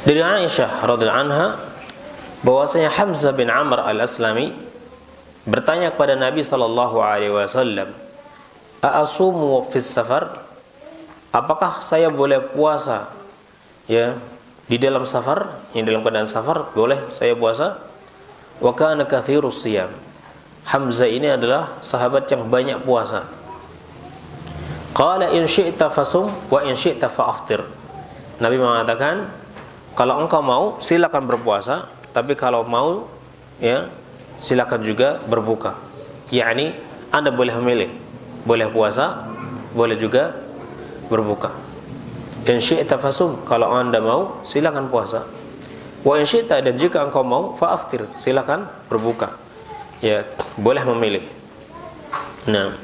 dari Aisyah radhiyallahu anha, bahwasanya Hamzah bin Amr al-Aslami bertanya kepada Nabi sallallahu alaihi wasallam, "A'asumu fis safar?" Apakah saya boleh puasa ya di dalam safar? Yang dalam keadaan safar boleh saya puasa? Wa kana katsirus shiyam. Hamzah ini adalah sahabat yang banyak puasa. Qala in syi'ta fasum wa in syi'ta fa'aftir. Nabi mengatakan, kalau engkau mau silakan berpuasa, tapi kalau mau ya silakan juga berbuka. Yakni Anda boleh memilih, boleh puasa, boleh juga berbuka. In syi'ta fasum, kalau Anda mau silakan puasa. Wa in syi'ta, dan jika engkau mau fa'aftir, silakan berbuka. Ya, boleh memilih. Nah,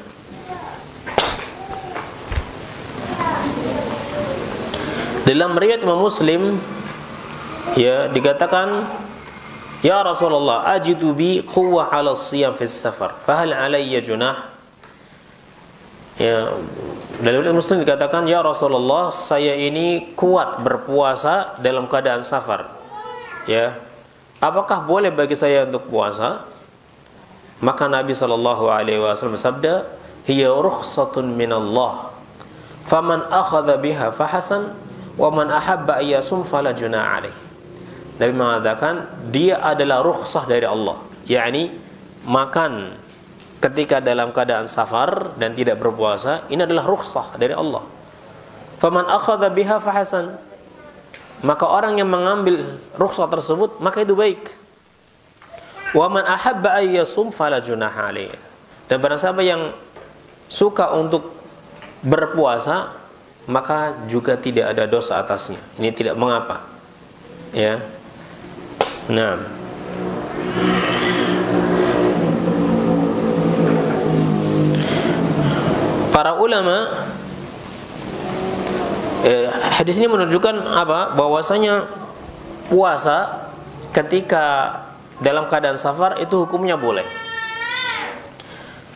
dalam riwayat Imam Muslim ya dikatakan, ya Rasulullah, ajidu bi quwwah 'ala shiyam fi safar fa hal 'alayya junah? Ya, dalam riwayat Muslim dikatakan, ya Rasulullah, saya ini kuat berpuasa dalam keadaan safar. Ya, apakah boleh bagi saya untuk puasa? Maka Nabi sallallahu alaihi wasallam bersabda, hiya rukhsatun minallah. Faman akhadha biha fahasan wa man ahabba ayyasum fala junah alaih. Nabi mengatakan dia adalah rukhsah dari Allah, yakni makan ketika dalam keadaan safar dan tidak berpuasa, ini adalah rukhsah dari Allah. Faman akhadha biha fahasan, maka orang yang mengambil rukhsah tersebut maka itu baik. Wa man ahabba ayyasum fala junah alaih. Dan barang siapa yang suka untuk berpuasa, maka juga tidak ada dosa atasnya. Ini tidak mengapa. Ya. Nah. Para ulama hadis ini menunjukkan apa? Bahwasanya puasa ketika dalam keadaan safar itu hukumnya boleh.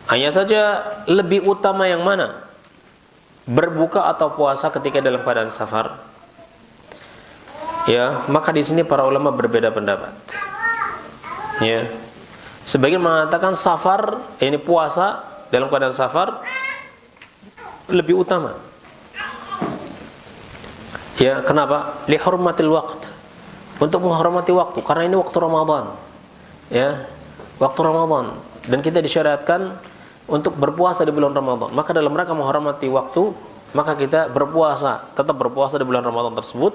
Hanya saja lebih utama yang mana? Berbuka atau puasa ketika dalam keadaan safar? Ya, maka di sini para ulama berbeda pendapat. Ya. Sebagian mengatakan safar, ini puasa dalam keadaan safar lebih utama. Ya, kenapa? Li hurmatil waqt. Untuk menghormati waktu, karena ini waktu Ramadan. Ya, waktu Ramadan, dan kita disyariatkan untuk berpuasa di bulan Ramadan. Maka dalam rangka menghormati waktu, maka kita berpuasa, tetap berpuasa di bulan Ramadan tersebut,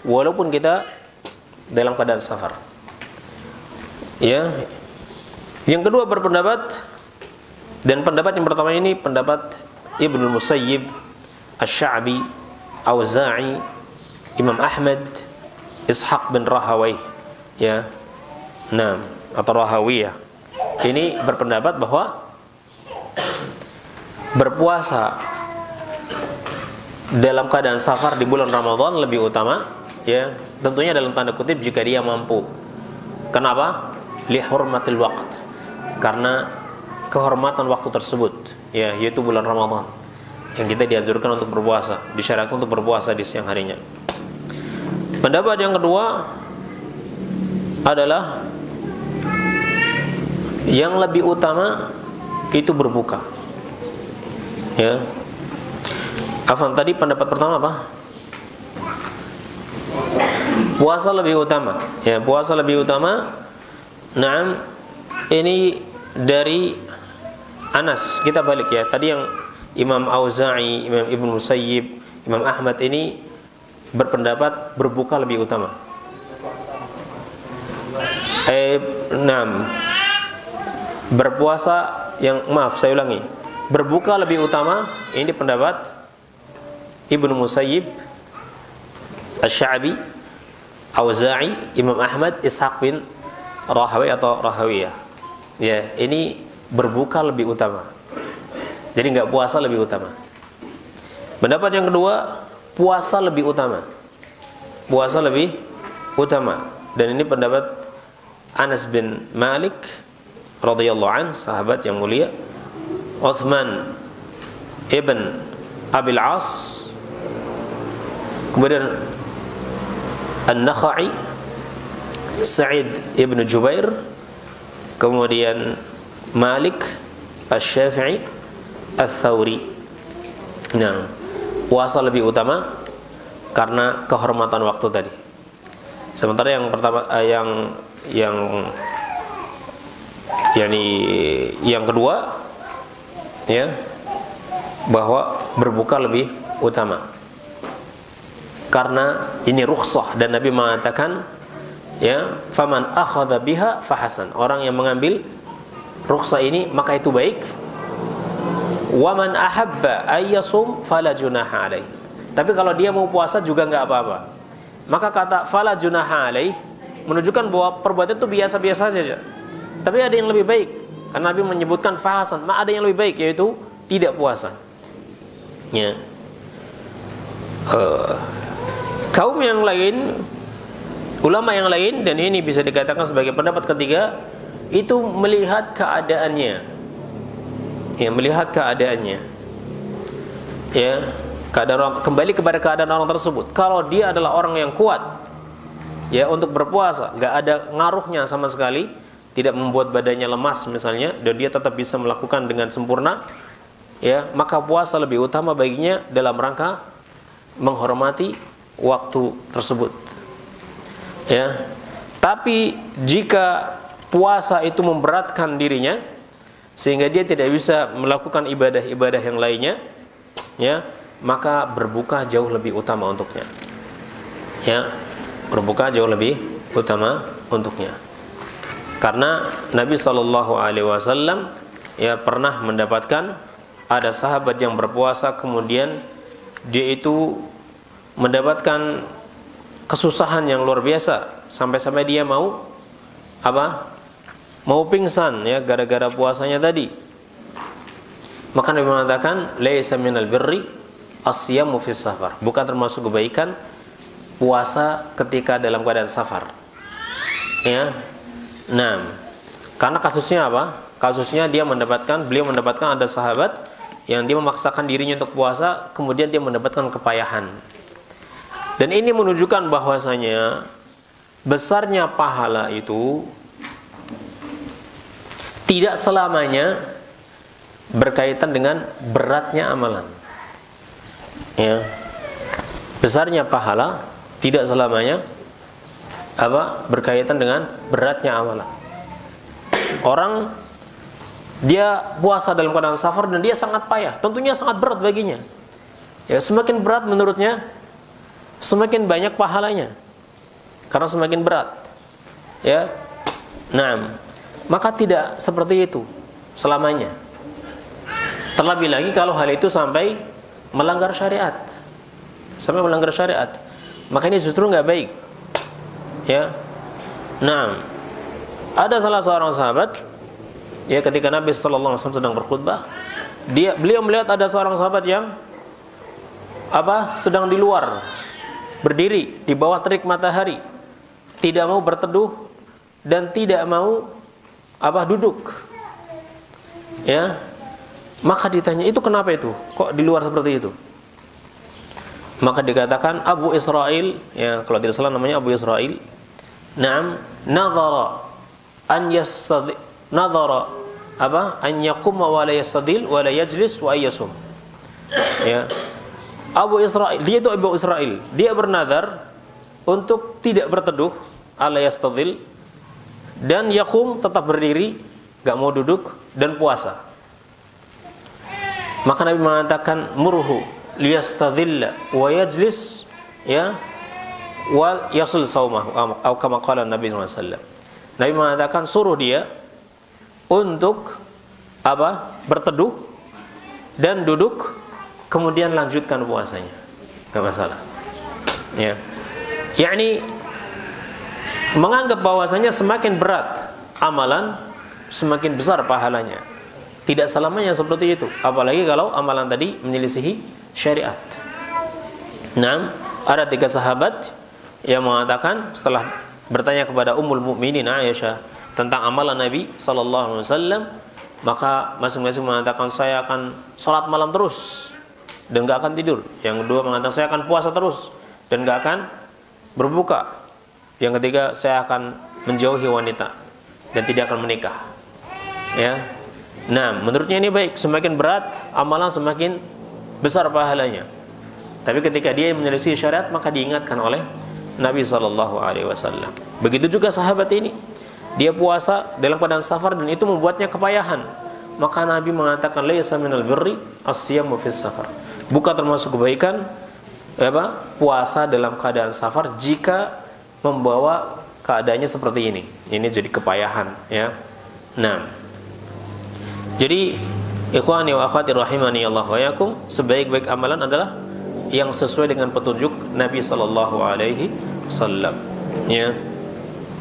walaupun kita dalam keadaan safar. Ya. Yang kedua berpendapat, dan pendapat yang pertama ini pendapat Ibnu Musayyib, Asy-Sya'bi, Auza'i, Imam Ahmad, Ishaq bin Rahawayh, ya. Nah, atau Rahawiyah. Ini berpendapat bahwa berpuasa dalam keadaan safar di bulan Ramadan lebih utama ya, tentunya dalam tanda kutip jika dia mampu. Kenapa? Li hurmatil waqt. Karena kehormatan waktu tersebut, ya, yaitu bulan Ramadan. Yang kita dianjurkan untuk berpuasa, disyaratkan untuk berpuasa di siang harinya. Pendapat yang kedua adalah yang lebih utama itu berbuka. Ya. Afan, tadi pendapat pertama apa? Puasa lebih utama. Ya, puasa lebih utama. Naam, ini dari Anas. Kita balik ya. Tadi yang Imam Auza'i, Imam Ibnu Musayyib, Imam Ahmad ini berpendapat berbuka lebih utama. Berpuasa saya ulangi. Berbuka lebih utama, ini pendapat Ibnu Musayyib, Asy-Sya'bi, Auza'i, Imam Ahmad, Ishaq bin Rahawi atau Rahawiyah. Ya, ini berbuka lebih utama. Jadi enggak puasa lebih utama. Pendapat yang kedua, puasa lebih utama. Puasa lebih utama. Dan ini pendapat Anas bin Malik radhiyallahu an, sahabat yang mulia, Uthman ibn Abil As, kemudian An-Nakhai, Sa'id ibn Jubair, kemudian Malik, Asy-Syafi'i, Ats-Tsauri. Nah, puasa lebih utama karena kehormatan waktu tadi. Sementara yang pertama, yang kedua, ya, bahwa berbuka lebih utama. Karena ini rukhsah dan Nabi mengatakan, ya, faman akhadha biha fahasan. Orang yang mengambil rukhsah ini maka itu baik. Wa man ahabba ayyasum fala junaha alaihi. Tapi kalau dia mau puasa juga enggak apa-apa. Maka kata fala junaha alaihi menunjukkan bahwa perbuatan itu biasa-biasa saja. Tapi ada yang lebih baik. Karena Nabi menyebutkan fahasan, ada yang lebih baik, yaitu tidak puasa. Ya. Kaum yang lain, ulama yang lain, dan ini bisa dikatakan sebagai pendapat ketiga, itu melihat keadaannya. Ya, melihat keadaannya. Ya, keadaan orang, kembali kepada keadaan orang tersebut. Kalau dia adalah orang yang kuat, ya, untuk berpuasa, nggak ada ngaruhnya sama sekali, tidak membuat badannya lemas misalnya, dan dia tetap bisa melakukan dengan sempurna, ya, maka puasa lebih utama baginya dalam rangka menghormati waktu tersebut. Ya. Tapi jika puasa itu memberatkan dirinya sehingga dia tidak bisa melakukan ibadah-ibadah yang lainnya, ya, maka berbuka jauh lebih utama untuknya. Ya, berbuka jauh lebih utama untuknya. Karena Nabi SAW, ya, pernah mendapatkan ada sahabat yang berpuasa, kemudian dia itu mendapatkan kesusahan yang luar biasa sampai-sampai dia mau apa? Mau pingsan, ya, gara-gara puasanya tadi. Maka Nabi mengatakan, laisa minal birri as-siyamu fis safar. Bukan termasuk kebaikan puasa ketika dalam keadaan safar. Ya. Nah, karena kasusnya apa? Kasusnya beliau mendapatkan ada sahabat yang dia memaksakan dirinya untuk puasa, kemudian dia mendapatkan kepayahan. Dan ini menunjukkan bahwasanya besarnya pahala itu tidak selamanya berkaitan dengan beratnya amalan. Ya. Besarnya pahala tidak selamanya berkaitan dengan beratnya amalan. Orang dia puasa dalam keadaan safar dan dia sangat payah, tentunya sangat berat baginya. Ya, semakin berat menurutnya, semakin banyak pahalanya. Karena semakin berat. Ya. Nah, maka tidak seperti itu selamanya. Terlebih lagi kalau hal itu sampai melanggar syariat. Sampai melanggar syariat, maka ini justru enggak baik. Ya. Nah, ada salah seorang sahabat, ya, ketika Nabi sallallahu alaihi wasallam sedang berkhutbah, beliau melihat ada seorang sahabat yang sedang di luar, berdiri di bawah terik matahari, tidak mau berteduh dan tidak mau duduk. Ya. Maka ditanya, itu kenapa itu? Kok di luar seperti itu? Maka dikatakan Abu Israil, ya kalau tidak salah namanya Abu Israil. Naam, nadhara an yaquma wa la yastadil wa la yajlis wa yasum. Ya. Abu Israil, dia itu Abu Israil, dia bernadar untuk tidak berteduh, ala yastadil, dan yaqum tetap berdiri, enggak mau duduk, dan puasa. Maka Nabi mengatakan murhu liyastadilla wa yajlis, ya, wa yasul saumahu, atau kama qala Nabi SAW. Nabi mengatakan suruh dia untuk berteduh dan duduk, kemudian lanjutkan puasanya, enggak masalah. Ya. Yakni menganggap bahwasanya semakin berat amalan, semakin besar pahalanya. Tidak selamanya seperti itu, apalagi kalau amalan tadi menyelisihi syariat. Nah, ada 3 sahabat yang mengatakan setelah bertanya kepada Ummul Mukminin Aisyah tentang amalan Nabi sallallahu alaihi wasallam, maka masing-masing mengatakan saya akan salat malam terus dan enggak akan tidur. Yang kedua mengatakan saya akan puasa terus dan enggak akan berbuka. Yang ketiga saya akan menjauhi wanita dan tidak akan menikah. Ya. Nah, menurutnya ini baik, semakin berat amalan semakin besar pahalanya. Tapi ketika dia menyelisih syariat, maka diingatkan oleh Nabi sallallahu alaihi wasallam. Begitu juga sahabat ini, dia puasa dalam keadaan safar dan itu membuatnya kepayahan. Maka Nabi mengatakan laisa minal birri as-siyamu fis safar. Bukan termasuk kebaikan puasa dalam keadaan safar jika membawa keadaannya seperti ini. Ini jadi kepayahan, ya. Nah, jadi ikhwani wa akhwati rahimani Allah wa yakum, sebaik-baik amalan adalah yang sesuai dengan petunjuk Nabi sallallahu alaihi wasallam. Ya.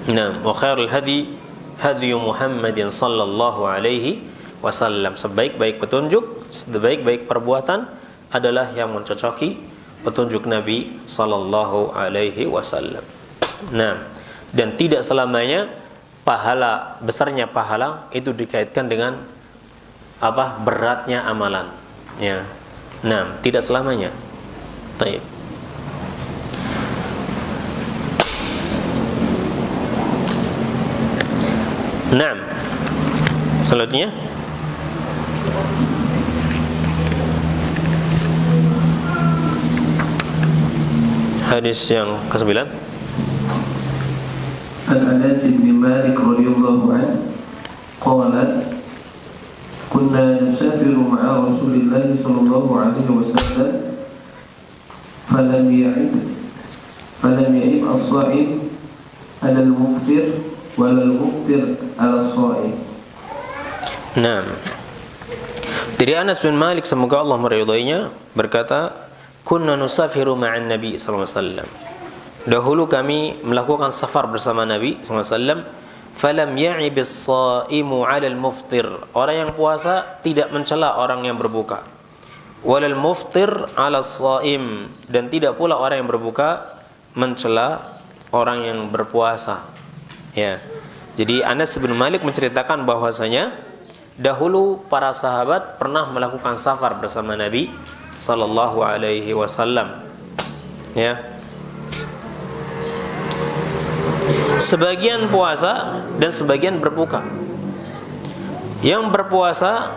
Nah, wa khairul hadi hadi Muhammadin sallallahu alaihi wasallam. Sebaik-baik petunjuk, sebaik-baik perbuatan adalah yang mencocoki petunjuk Nabi sallallahu alaihi wasallam. Nah, dan tidak selamanya pahala, besarnya pahala itu dikaitkan dengan beratnya amalan, ya. Nah, tidak selamanya. Baik. Nah, selanjutnya hadis yang ke-9. An-Anas bin Malik radhiyallahu anhu qala كنا نسافر مع رسول الله صلى الله عليه وسلم فلم يعب الصائم على المفطر ولا المفطر على الصائم. Nah, dari Anas bin Malik semoga Allah meridhoinya berkata, kunna nusafiru ma'an Nabi sallallahu alaihi wasallam. Dahulu kami melakukan safar bersama Nabi sallallahu alaihi wasallam. Falam ya'ibis shaimu 'alal muftir. Orang yang puasa tidak mencela orang yang berbuka. Walal muftir 'alas shaim, dan tidak pula orang yang berbuka mencela orang yang berpuasa. Ya. Jadi Anas bin Malik menceritakan bahwasanya dahulu para sahabat pernah melakukan safar bersama Nabi sallallahu alaihi wasallam. Ya. Sebagian puasa dan sebagian berbuka. Yang berpuasa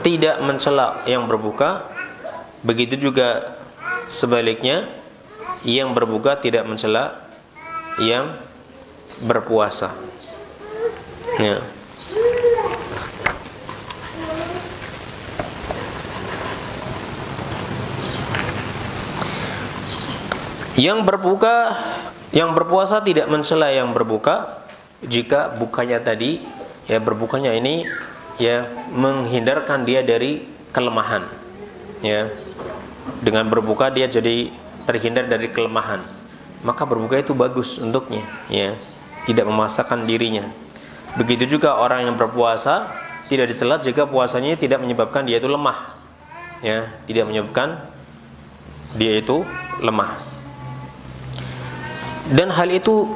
tidak mencela yang berbuka, begitu juga sebaliknya, yang berbuka tidak mencela yang berpuasa. Ya. Yang berpuasa tidak mencela yang berbuka jika bukanya tadi, ya berbukanya ini ya menghindarkan dia dari kelemahan. Ya. Dengan berbuka dia jadi terhindar dari kelemahan. Maka berbuka itu bagus untuknya, ya. Tidak memaksakan dirinya. Begitu juga orang yang berpuasa tidak dicela jika puasanya tidak menyebabkan dia itu lemah. Ya, tidak menyebabkan dia itu lemah. Dan hal itu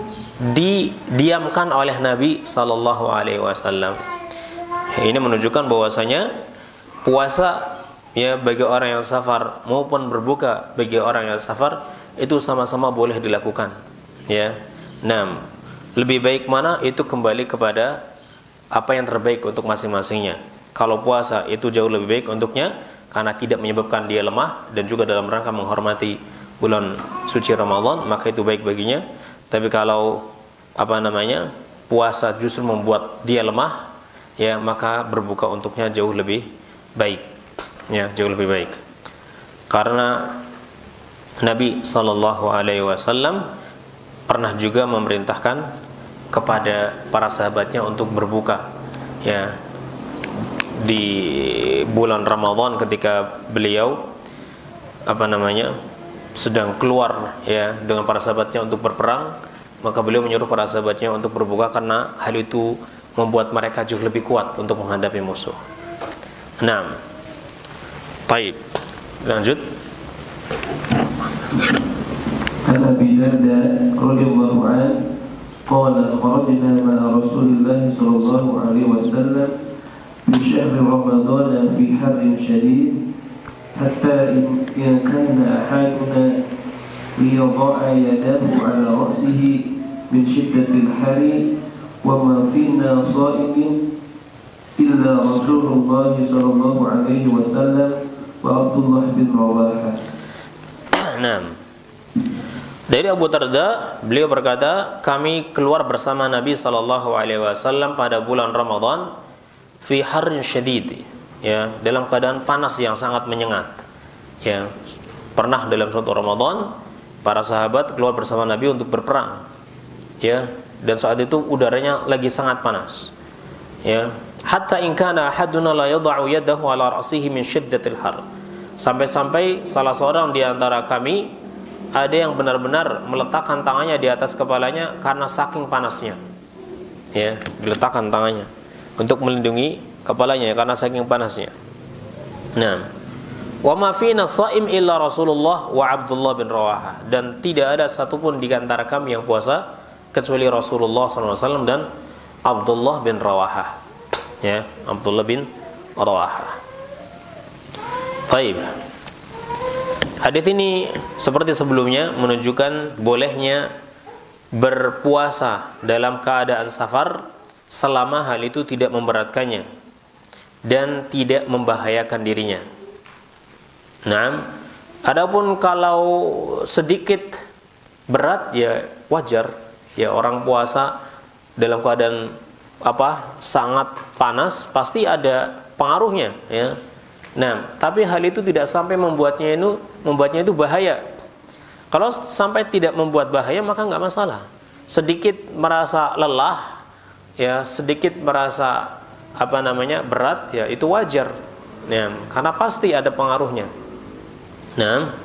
didiamkan oleh Nabi sallallahu alaihi wasallam. Ini menunjukkan bahwasanya puasa ya bagi orang yang safar maupun berbuka bagi orang yang safar itu sama-sama boleh dilakukan. Ya. Nah, lebih baik mana itu kembali kepada apa yang terbaik untuk masing-masingnya. Kalau puasa itu jauh lebih baik untuknya karena tidak menyebabkan dia lemah dan juga dalam rangka menghormati bulan suci Ramadan, maka itu baik baginya. Tapi kalau puasa justru membuat dia lemah, ya maka berbuka untuknya jauh lebih baik. Ya, jauh lebih baik. Karena Nabi sallallahu alaihi wasallam pernah juga memerintahkan kepada para sahabatnya untuk berbuka, ya, di bulan Ramadan ketika beliau sedang keluar ya dengan para sahabatnya untuk berperang, maka beliau menyuruh para sahabatnya untuk berbuka karena hal itu membuat mereka jauh lebih kuat untuk menghadapi musuh. Nah, baik, lanjut. An Abi Darda radhiyallahu anhu qala kharajna ma'a Rasulillah sallallahu alaihi wasallam fi syahr Ramadan fi harrin shadid hatta in kana ahaduna liyada'a yadahu ala ra'sihi min shiddatil hari wa ma fina sha'imin illa Rasulullah sallallahu alaihi wasallam wa Abdullah bin Rawahah. Nah, dari Abu Darda, beliau berkata, kami keluar bersama Nabi sallallahu alaihi wasallam pada bulan Ramadan fi harrin syadid, ya, dalam keadaan panas yang sangat menyengat. Ya, pernah dalam suatu Ramadan para sahabat keluar bersama Nabi untuk berperang. Ya, dan saat itu udaranya lagi sangat panas. Ya, hatta in kana ahaduna la yad'u yadahu ala ra'sihi min shiddatil har. Sampai-sampai salah seorang di antara kami ada yang benar-benar meletakkan tangannya di atas kepalanya karena saking panasnya. Ya, diletakkan tangannya untuk melindungi kepalanya karena saking panasnya. Nah, wa ma fina shaim illa Rasulullah wa Abdullah bin Rawahah, dan tidak ada satupun di antara kami yang puasa kecuali Rasulullah SAW dan Abdullah bin Rawahah. Ya, Abdullah bin Rawahah. Baik. Hadis ini seperti sebelumnya menunjukkan bolehnya berpuasa dalam keadaan safar selama hal itu tidak memberatkannya dan tidak membahayakan dirinya. Nah, adapun kalau sedikit berat ya wajar, ya orang puasa dalam keadaan sangat panas pasti ada pengaruhnya, ya. Nah, tapi hal itu tidak sampai membuatnya itu bahaya. Kalau sampai tidak membuat bahaya maka nggak masalah. Sedikit merasa lelah, ya, sedikit merasa berat, ya itu wajar. Ya, karena pasti ada pengaruhnya. Nah,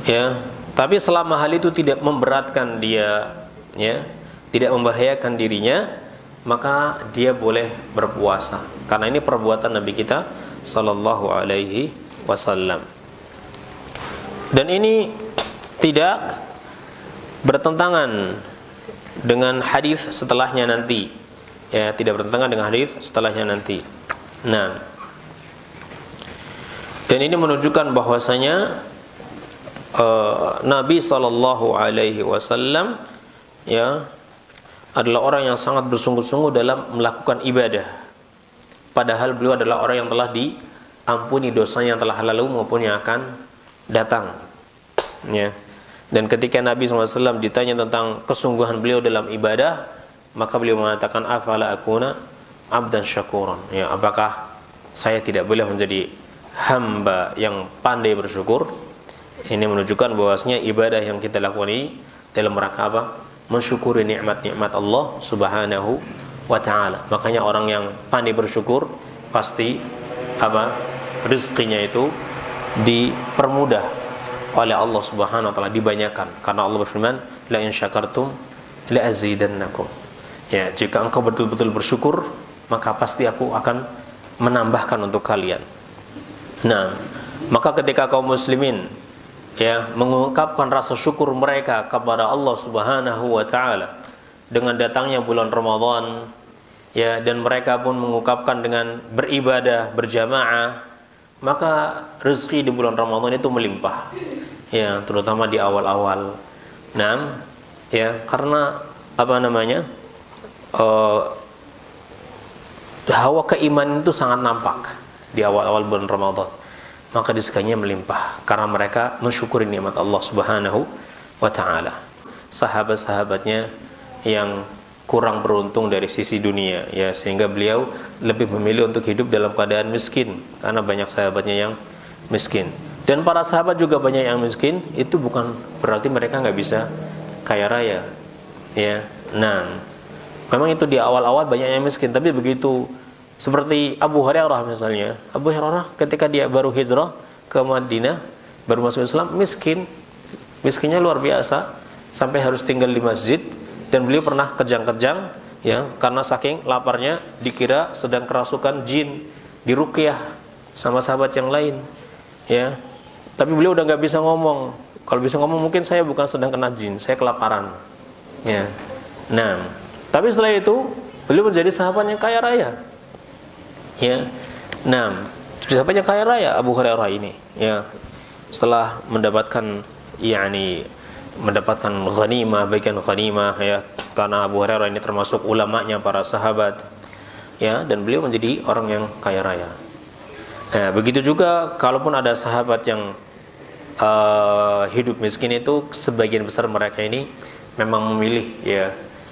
ya, tapi selama hal itu tidak memberatkan dia, ya, tidak membahayakan dirinya, maka dia boleh berpuasa. Karena ini perbuatan Nabi kita sallallahu alaihi wasallam. Dan ini tidak bertentangan dengan hadis setelahnya nanti. Ya, tidak bertentangan dengan hadis setelahnya nanti. Nah, dan ini menunjukkan bahwasanya Nabi sallallahu alaihi wasallam, ya, adalah orang yang sangat bersungguh-sungguh dalam melakukan ibadah. Padahal beliau adalah orang yang telah diampuni dosanya yang telah lalu maupun yang akan datang. Ya. Dan ketika Nabi SAW ditanya tentang kesungguhan beliau dalam ibadah, maka beliau mengatakan, afala akuna abdan syakuran. Ya, apakah saya tidak boleh menjadi hamba yang pandai bersyukur? Ini menunjukkan bahwasanya ibadah yang kita lakukan ini dalam rangka apa? Mensyukuri nikmat-nikmat Allah Subhanahu wa ta'ala. Makanya orang yang pandai bersyukur pasti rezekinya itu dipermudah oleh Allah Subhanahu wa ta'ala, dibanyakan. Karena Allah berfirman, la in syakartum la azidannakum. Ya, jika engkau betul-betul bersyukur, maka pasti aku akan menambahkan untuk kalian. Nah, maka ketika kaum muslimin ya, mengungkapkan rasa syukur mereka kepada Allah Subhanahu wa taala dengan datangnya bulan Ramadan, ya, dan mereka pun mengungkapkan dengan beribadah berjamaah, maka rezeki di bulan Ramadan itu melimpah, ya, terutama di awal-awal. Nah, ya, karena apa namanya, hawa keimanan itu sangat nampak di awal-awal bulan Ramadan, maka rezekinya melimpah karena mereka mensyukuri nikmat Allah Subhanahu wa taala. Sahabat-sahabatnya yang kurang beruntung dari sisi dunia, ya, sehingga beliau lebih memilih untuk hidup dalam keadaan miskin karena banyak sahabatnya yang miskin. Dan para sahabat juga banyak yang miskin, itu bukan berarti mereka nggak bisa kaya raya, ya. Nah, memang itu di awal-awal banyak yang miskin, tapi begitu seperti Abu Hurairah misalnya. Abu Hurairah ketika dia baru hijrah ke Madinah, baru masuk Islam, miskinnya luar biasa sampai harus tinggal di masjid, dan beliau pernah kejang-kejang, ya, karena saking laparnya dikira sedang kerasukan jin, diruqyah sama sahabat yang lain, ya. Tapi beliau udah nggak bisa ngomong. Kalau bisa ngomong mungkin saya bukan sedang kena jin, saya kelaparan, ya. Nah, tapi setelah itu beliau menjadi sahabat yang kaya raya, ya. Nah, sahabat yang kaya raya Abu Hurairah ini, ya, setelah mendapatkan ghanimah, bagian ghanimah, ya, karena Abu Hurairah ini termasuk ulamanya para sahabat, ya, dan beliau menjadi orang yang kaya raya. Nah, begitu juga kalaupun ada sahabat yang hidup miskin, itu sebagian besar mereka ini memang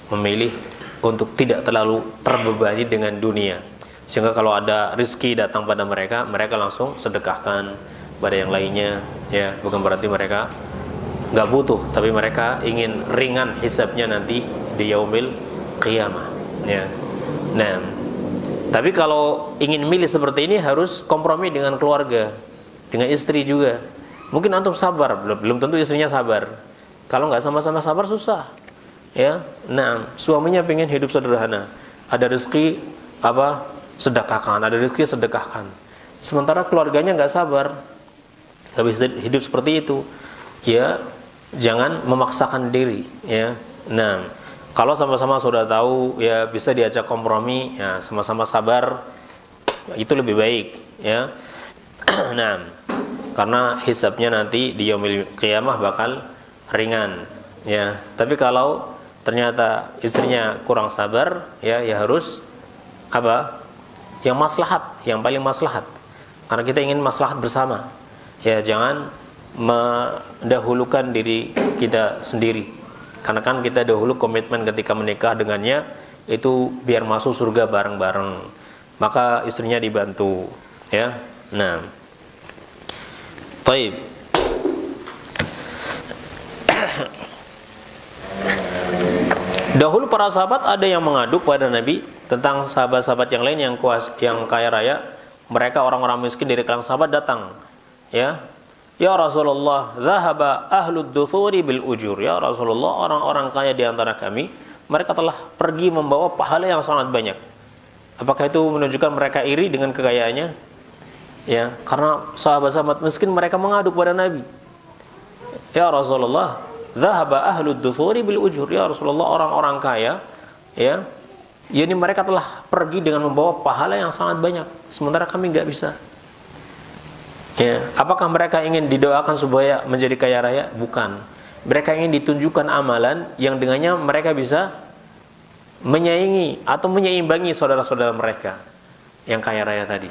memilih untuk tidak terlalu terbebani dengan dunia, sehingga kalau ada rezeki datang pada mereka, mereka langsung sedekahkan pada yang lainnya, ya. Bukan berarti mereka nggak butuh, tapi mereka ingin ringan hisabnya nanti di yaumil qiyamah, ya. Nah, tapi kalau ingin milih seperti ini harus kompromi dengan keluarga, dengan istri juga. Mungkin antum sabar, belum tentu istrinya sabar. Kalau nggak sama-sama sabar susah, ya. Nah, suaminya pengen hidup sederhana, ada rezeki sedekahkan, ada rezeki sedekahkan. Sementara keluarganya nggak sabar, nggak bisa hidup seperti itu, ya. Jangan memaksakan diri, ya. Nah, kalau sama-sama sudah tahu, ya, bisa diajak kompromi, ya, sama-sama sabar, ya, itu lebih baik, ya. Nah, karena hisabnya nanti di yaumil qiyamah bakal ringan, ya. Tapi kalau ternyata istrinya kurang sabar, ya harus yang maslahat, yang paling maslahat, karena kita ingin maslahat bersama, ya. Jangan mendahulukan diri kita sendiri, karena kan kita dahulu komitmen ketika menikah dengannya itu biar masuk surga bareng-bareng, maka istrinya dibantu, ya. Nah, baik. Dahulu para sahabat ada yang mengadu pada Nabi tentang sahabat-sahabat yang lain yang kaya raya. Mereka orang-orang miskin dari kalangan sahabat datang, ya. Ya Rasulullah, zahaba ahlud duthuri bil ujur. Ya Rasulullah, orang-orang kaya di antara kami, mereka telah pergi membawa pahala yang sangat banyak. Apakah itu menunjukkan mereka iri dengan kekayaannya? Ya, karena sahabat-sahabat miskin mereka mengadu kepada Nabi. Ya Rasulullah, zahaba ahlud duthuri bil ujur. Ya Rasulullah, orang-orang kaya, ya, yakni mereka telah pergi dengan membawa pahala yang sangat banyak, sementara kami nggak bisa. Ya, apakah mereka ingin didoakan supaya menjadi kaya raya? Bukan. Mereka ingin ditunjukkan amalan yang dengannya mereka bisa menyaingi atau menyeimbangi saudara-saudara mereka yang kaya raya tadi.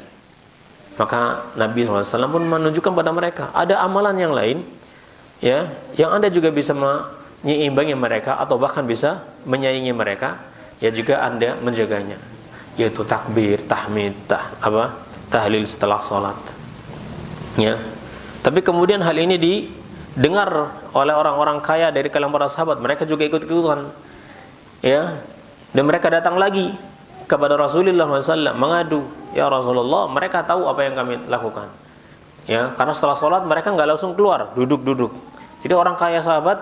Maka Nabi SAW pun menunjukkan pada mereka ada amalan yang lain, ya, yang Anda juga bisa menyeimbangi mereka atau bahkan bisa menyaingi mereka, ya, jika Anda menjaganya, yaitu takbir, tahmid, tahlil setelah salat. Ya. Tapi kemudian hal ini didengar oleh orang-orang kaya dari kalangan para sahabat, mereka juga ikut-ikutan, ya. Dan mereka datang lagi kepada Rasulullah SAW mengadu, ya Rasulullah, mereka tahu apa yang kami lakukan, ya, karena setelah sholat mereka nggak langsung keluar, duduk. Jadi orang kaya sahabat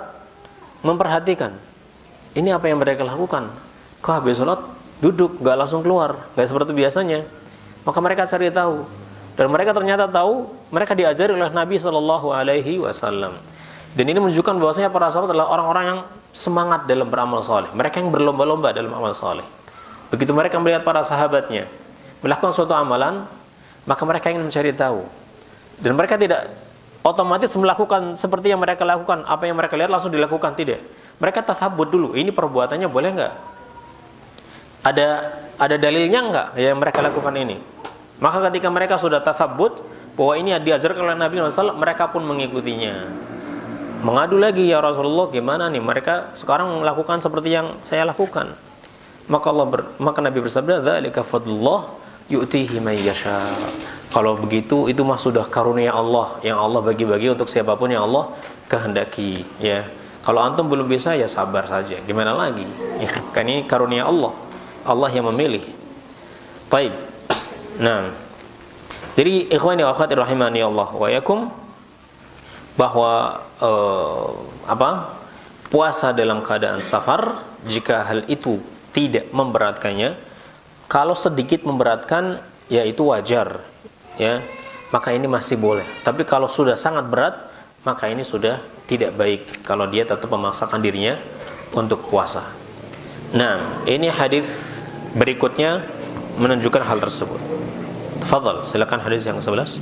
memperhatikan ini apa yang mereka lakukan, kok habis sholat duduk, nggak langsung keluar, nggak seperti biasanya. Maka mereka cari tahu, Dan mereka ternyata tahu, mereka diajari oleh Nabi Shallallahu Alaihi Wasallam. Dan ini menunjukkan bahwasanya para sahabat adalah orang-orang yang semangat dalam beramal soleh. Mereka yang berlomba-lomba dalam amal soleh. Begitu mereka melihat para sahabatnya melakukan suatu amalan, maka mereka ingin mencari tahu. Dan mereka tidak otomatis melakukan seperti yang mereka lakukan, apa yang mereka lihat langsung dilakukan, tidak. Mereka tathabut dulu, ini perbuatannya boleh nggak? Ada dalilnya nggak yang mereka lakukan ini? Maka ketika mereka sudah tathabut bahwa ini diajarkan oleh Nabi SAW, mereka pun mengikutinya. Mengadu lagi, ya Rasulullah, gimana nih mereka sekarang melakukan seperti yang saya lakukan. Maka Nabi bersabda, dzalika fadlullah yu'tihi may yasha. Kalau begitu itu mah sudah karunia Allah yang Allah bagi-bagi untuk siapapun yang Allah kehendaki, ya. Kalau antum belum bisa, ya sabar saja. Gimana lagi? Ya, kan ini karunia Allah. Allah yang memilih. Baik. Nah, jadi ikhwani wa akhwati rahimani Allah wa yakum, bahwa puasa dalam keadaan safar, jika hal itu tidak memberatkannya, kalau sedikit memberatkan, ya itu wajar, ya, maka ini masih boleh. Tapi kalau sudah sangat berat, maka ini sudah tidak baik kalau dia tetap memaksakan dirinya untuk puasa. Nah, ini hadis berikutnya menunjukkan hal tersebut. Tafadhal, silakan hadis yang 11.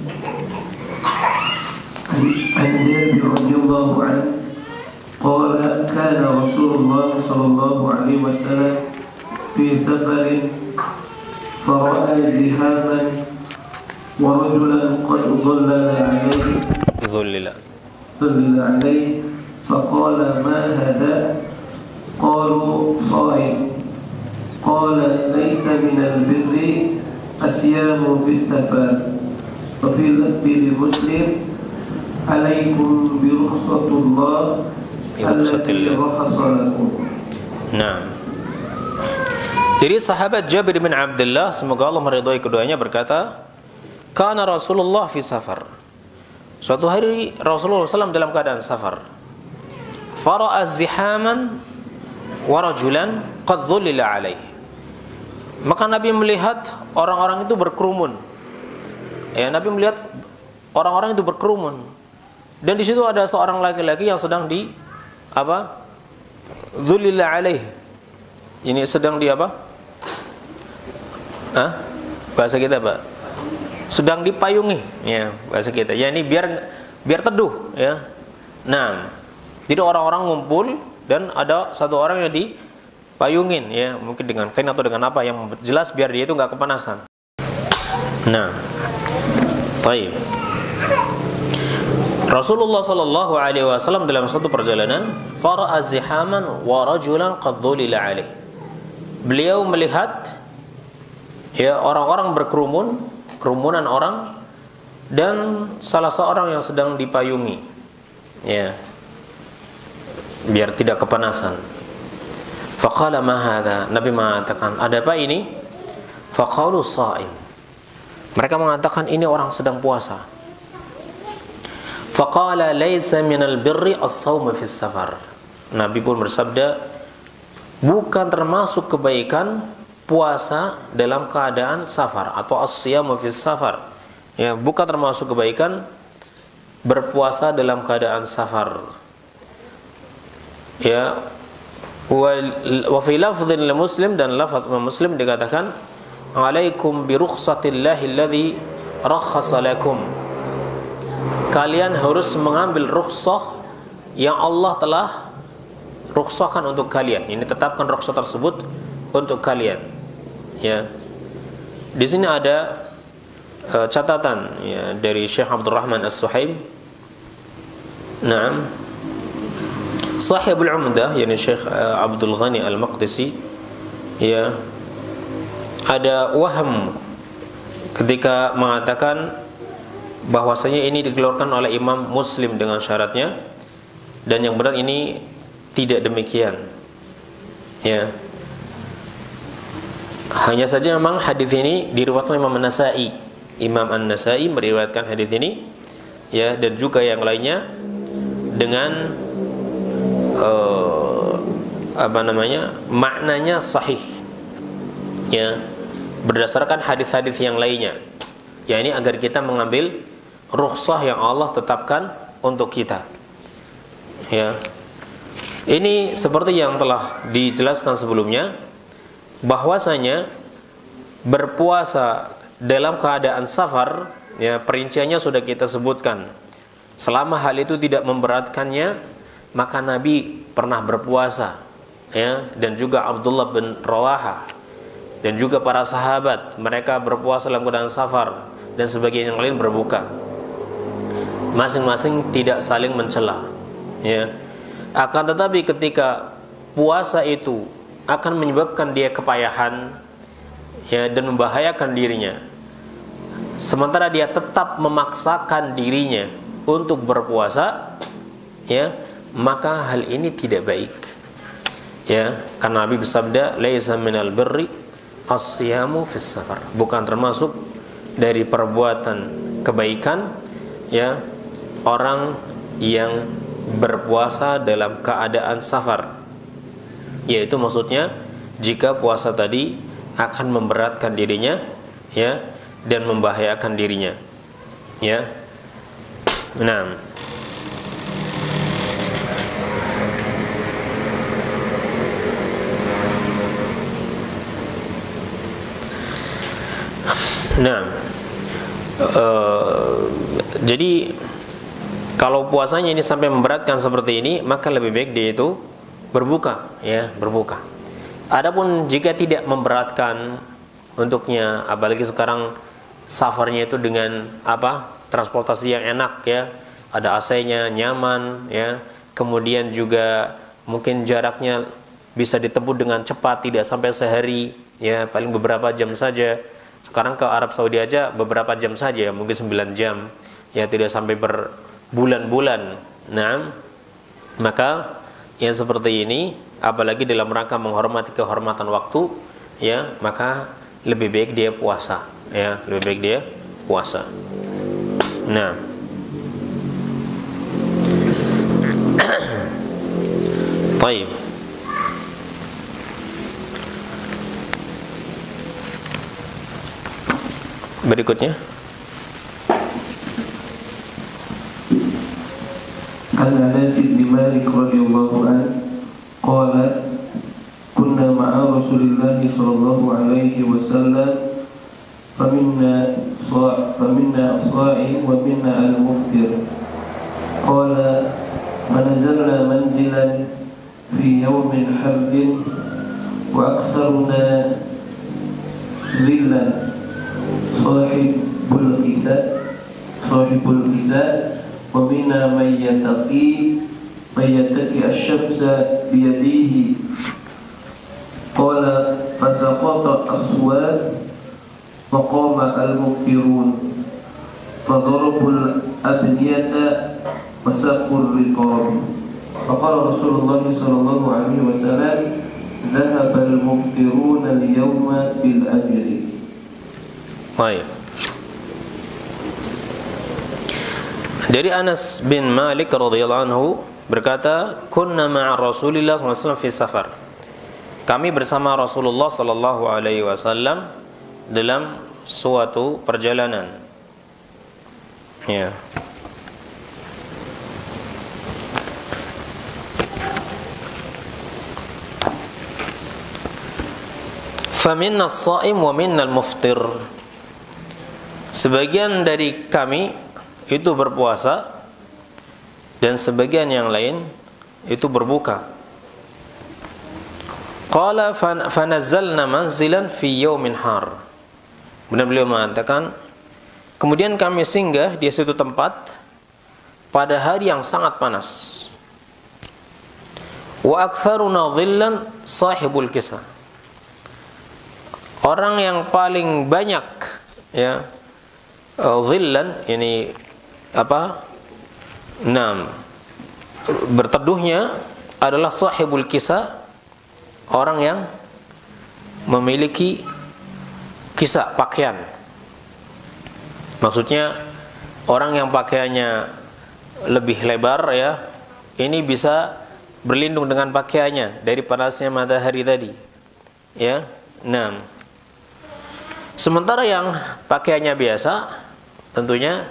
عن جابر رضي الله عنه قال كان رسول الله صلى الله عليه وسلم في سفر فرأى زحاما ورجلا قد ظلل عليه فقال ما هذا؟ قالوا صائم. قال ليس من البر الصيام في السفر. وفي لفظ لمسلم alaikum bi rukhsatillah allati rakhasa lakum. Nah, dari sahabat Jabir bin Abdullah, semoga Allah meridhai keduanya, berkata, kana Rasulullah fi safar. Suatu hari Rasulullah SAW dalam keadaan safar. Fara'a zihaman wa rajulan qad dhullila alaihi. Maka Nabi melihat orang-orang itu berkerumun. Ya, Nabi melihat orang-orang itu berkerumun. Dan di situ ada seorang laki-laki yang sedang dhullila alaih. Ini sedang bahasa kita, Pak. Sedang dipayungi, ya, bahasa kita. Ya, ini biar teduh, ya. Nah, jadi orang-orang ngumpul dan ada satu orang yang dipayungin, ya, mungkin dengan kain atau dengan apa yang jelas biar dia itu enggak kepanasan. Nah, baik. Rasulullah sallallahu alaihi wasallam dalam suatu perjalanan, fara'a zihaman wa rajulan qad dhulila alaih. Beliau melihat, ya, orang-orang berkerumun, kerumunan orang, dan salah seorang yang sedang dipayungi, ya, biar tidak kepanasan. Faqala ma hadha? Nabi mengatakan, ada apa ini? Faqalu sha'im. Mereka mengatakan ini orang sedang puasa. Faqala laisa minal birri as-shaum fi safar. Nabi pun bersabda, bukan termasuk kebaikan puasa dalam keadaan safar atau as-siyamu fi safar. Ya, bukan termasuk kebaikan berpuasa dalam keadaan safar. Ya, wa fi lafdhin li Muslim, dan lafaz Muslim dikatakan, alaikum bi rukhsatillahi alladhi rakhasa lakum. Kalian harus mengambil rukhsah yang Allah telah rukhsahkan untuk kalian. Ini tetapkan rukhsah tersebut untuk kalian. Ya. Di sini ada catatan, ya, dari Syekh Abdul Rahman As-Suhaim. Naam. Sahibul Umdah, yakni Syekh Abdul Ghani Al-Maqdisi, ya, ada waham ketika mengatakan bahwasanya ini dikeluarkan oleh Imam Muslim dengan syaratnya, dan yang benar ini tidak demikian, ya. Hanya saja memang hadis ini diriwayatkan Imam An-Nasa'i. Imam An-Nasa'i meriwayatkan hadis ini, ya, dan juga yang lainnya dengan maknanya sahih, ya, berdasarkan hadis-hadis yang lainnya Ya, ini agar kita mengambil rukhsah yang Allah tetapkan untuk kita. Ya. Ini seperti yang telah dijelaskan sebelumnya, bahwasanya berpuasa dalam keadaan safar, ya, perinciannya sudah kita sebutkan. Selama hal itu tidak memberatkannya, maka Nabi pernah berpuasa, ya, dan juga Abdullah bin Rawaha dan juga para sahabat, mereka berpuasa dalam keadaan safar, dan sebagian yang lain berbuka. Masing-masing tidak saling mencela, ya. Akan tetapi ketika puasa itu akan menyebabkan dia kepayahan, ya, dan membahayakan dirinya, sementara dia tetap memaksakan dirinya untuk berpuasa, ya, maka hal ini tidak baik, ya, karena Nabi bersabda, laisa minal birri as-siyamu fis safar, bukan termasuk dari perbuatan kebaikan, ya, orang yang berpuasa dalam keadaan safar, yaitu maksudnya jika puasa tadi akan memberatkan dirinya, ya, dan membahayakan dirinya, ya. Nah, jadi kalau puasanya ini sampai memberatkan seperti ini, maka lebih baik dia itu berbuka, ya, berbuka. Adapun jika tidak memberatkan untuknya, apalagi sekarang safarnya itu dengan transportasi yang enak, ya, ada AC-nya, nyaman, ya, kemudian juga mungkin jaraknya bisa ditempuh dengan cepat, tidak sampai sehari, ya, paling beberapa jam saja. Sekarang ke Arab Saudi aja beberapa jam saja, ya, mungkin 9 jam, ya, tidak sampai berbulan-bulan. Nah, maka yang seperti ini, apalagi dalam rangka menghormati kehormatan waktu, ya, maka lebih baik dia puasa, ya, lebih baik dia puasa. Nah, baik. Berikutnya, عن أنس بن مالك رضي الله عنه قال كنا مع رسول الله صلى الله عليه وسلم فمنا الصائم ومنا المفطر قال فنزلنا منزلا في يوم حر وأكثرنا ظلا صاحب الكساء ومنا من يتقي الشمس بيديه قال فسقط الأسواد وقام المفطرون فضربوا الأبنية وسقوا الرقاب فقال رسول الله صلى الله عليه وسلم ذهب المفطرون اليوم بالأجر. Baik. Dari Anas bin Malik radhiyallahu anhu berkata, kunna ma'a Rasulillah SAW fi safar. Kami bersama Rasulullah sallallahu alaihi wasallam dalam suatu perjalanan. Ya. Faminna as-sha'im wa minna al-muftir. Sebagian dari kami itu berpuasa dan sebagian yang lain itu berbuka. Qala fanazzalna manzilan fi yawmin har. Benar beliau mengatakan, kemudian kami singgah di suatu tempat pada hari yang sangat panas. Wa aktsaruna dhillan sahibul kisah. Orang yang paling banyak, ya, dhillan ini berteduhnya adalah sahibul kisah, orang yang memiliki kisah pakaian. Maksudnya orang yang pakaiannya lebih lebar, ya, ini bisa berlindung dengan pakaiannya dari panasnya matahari tadi, ya. Sementara yang pakaiannya biasa, tentunya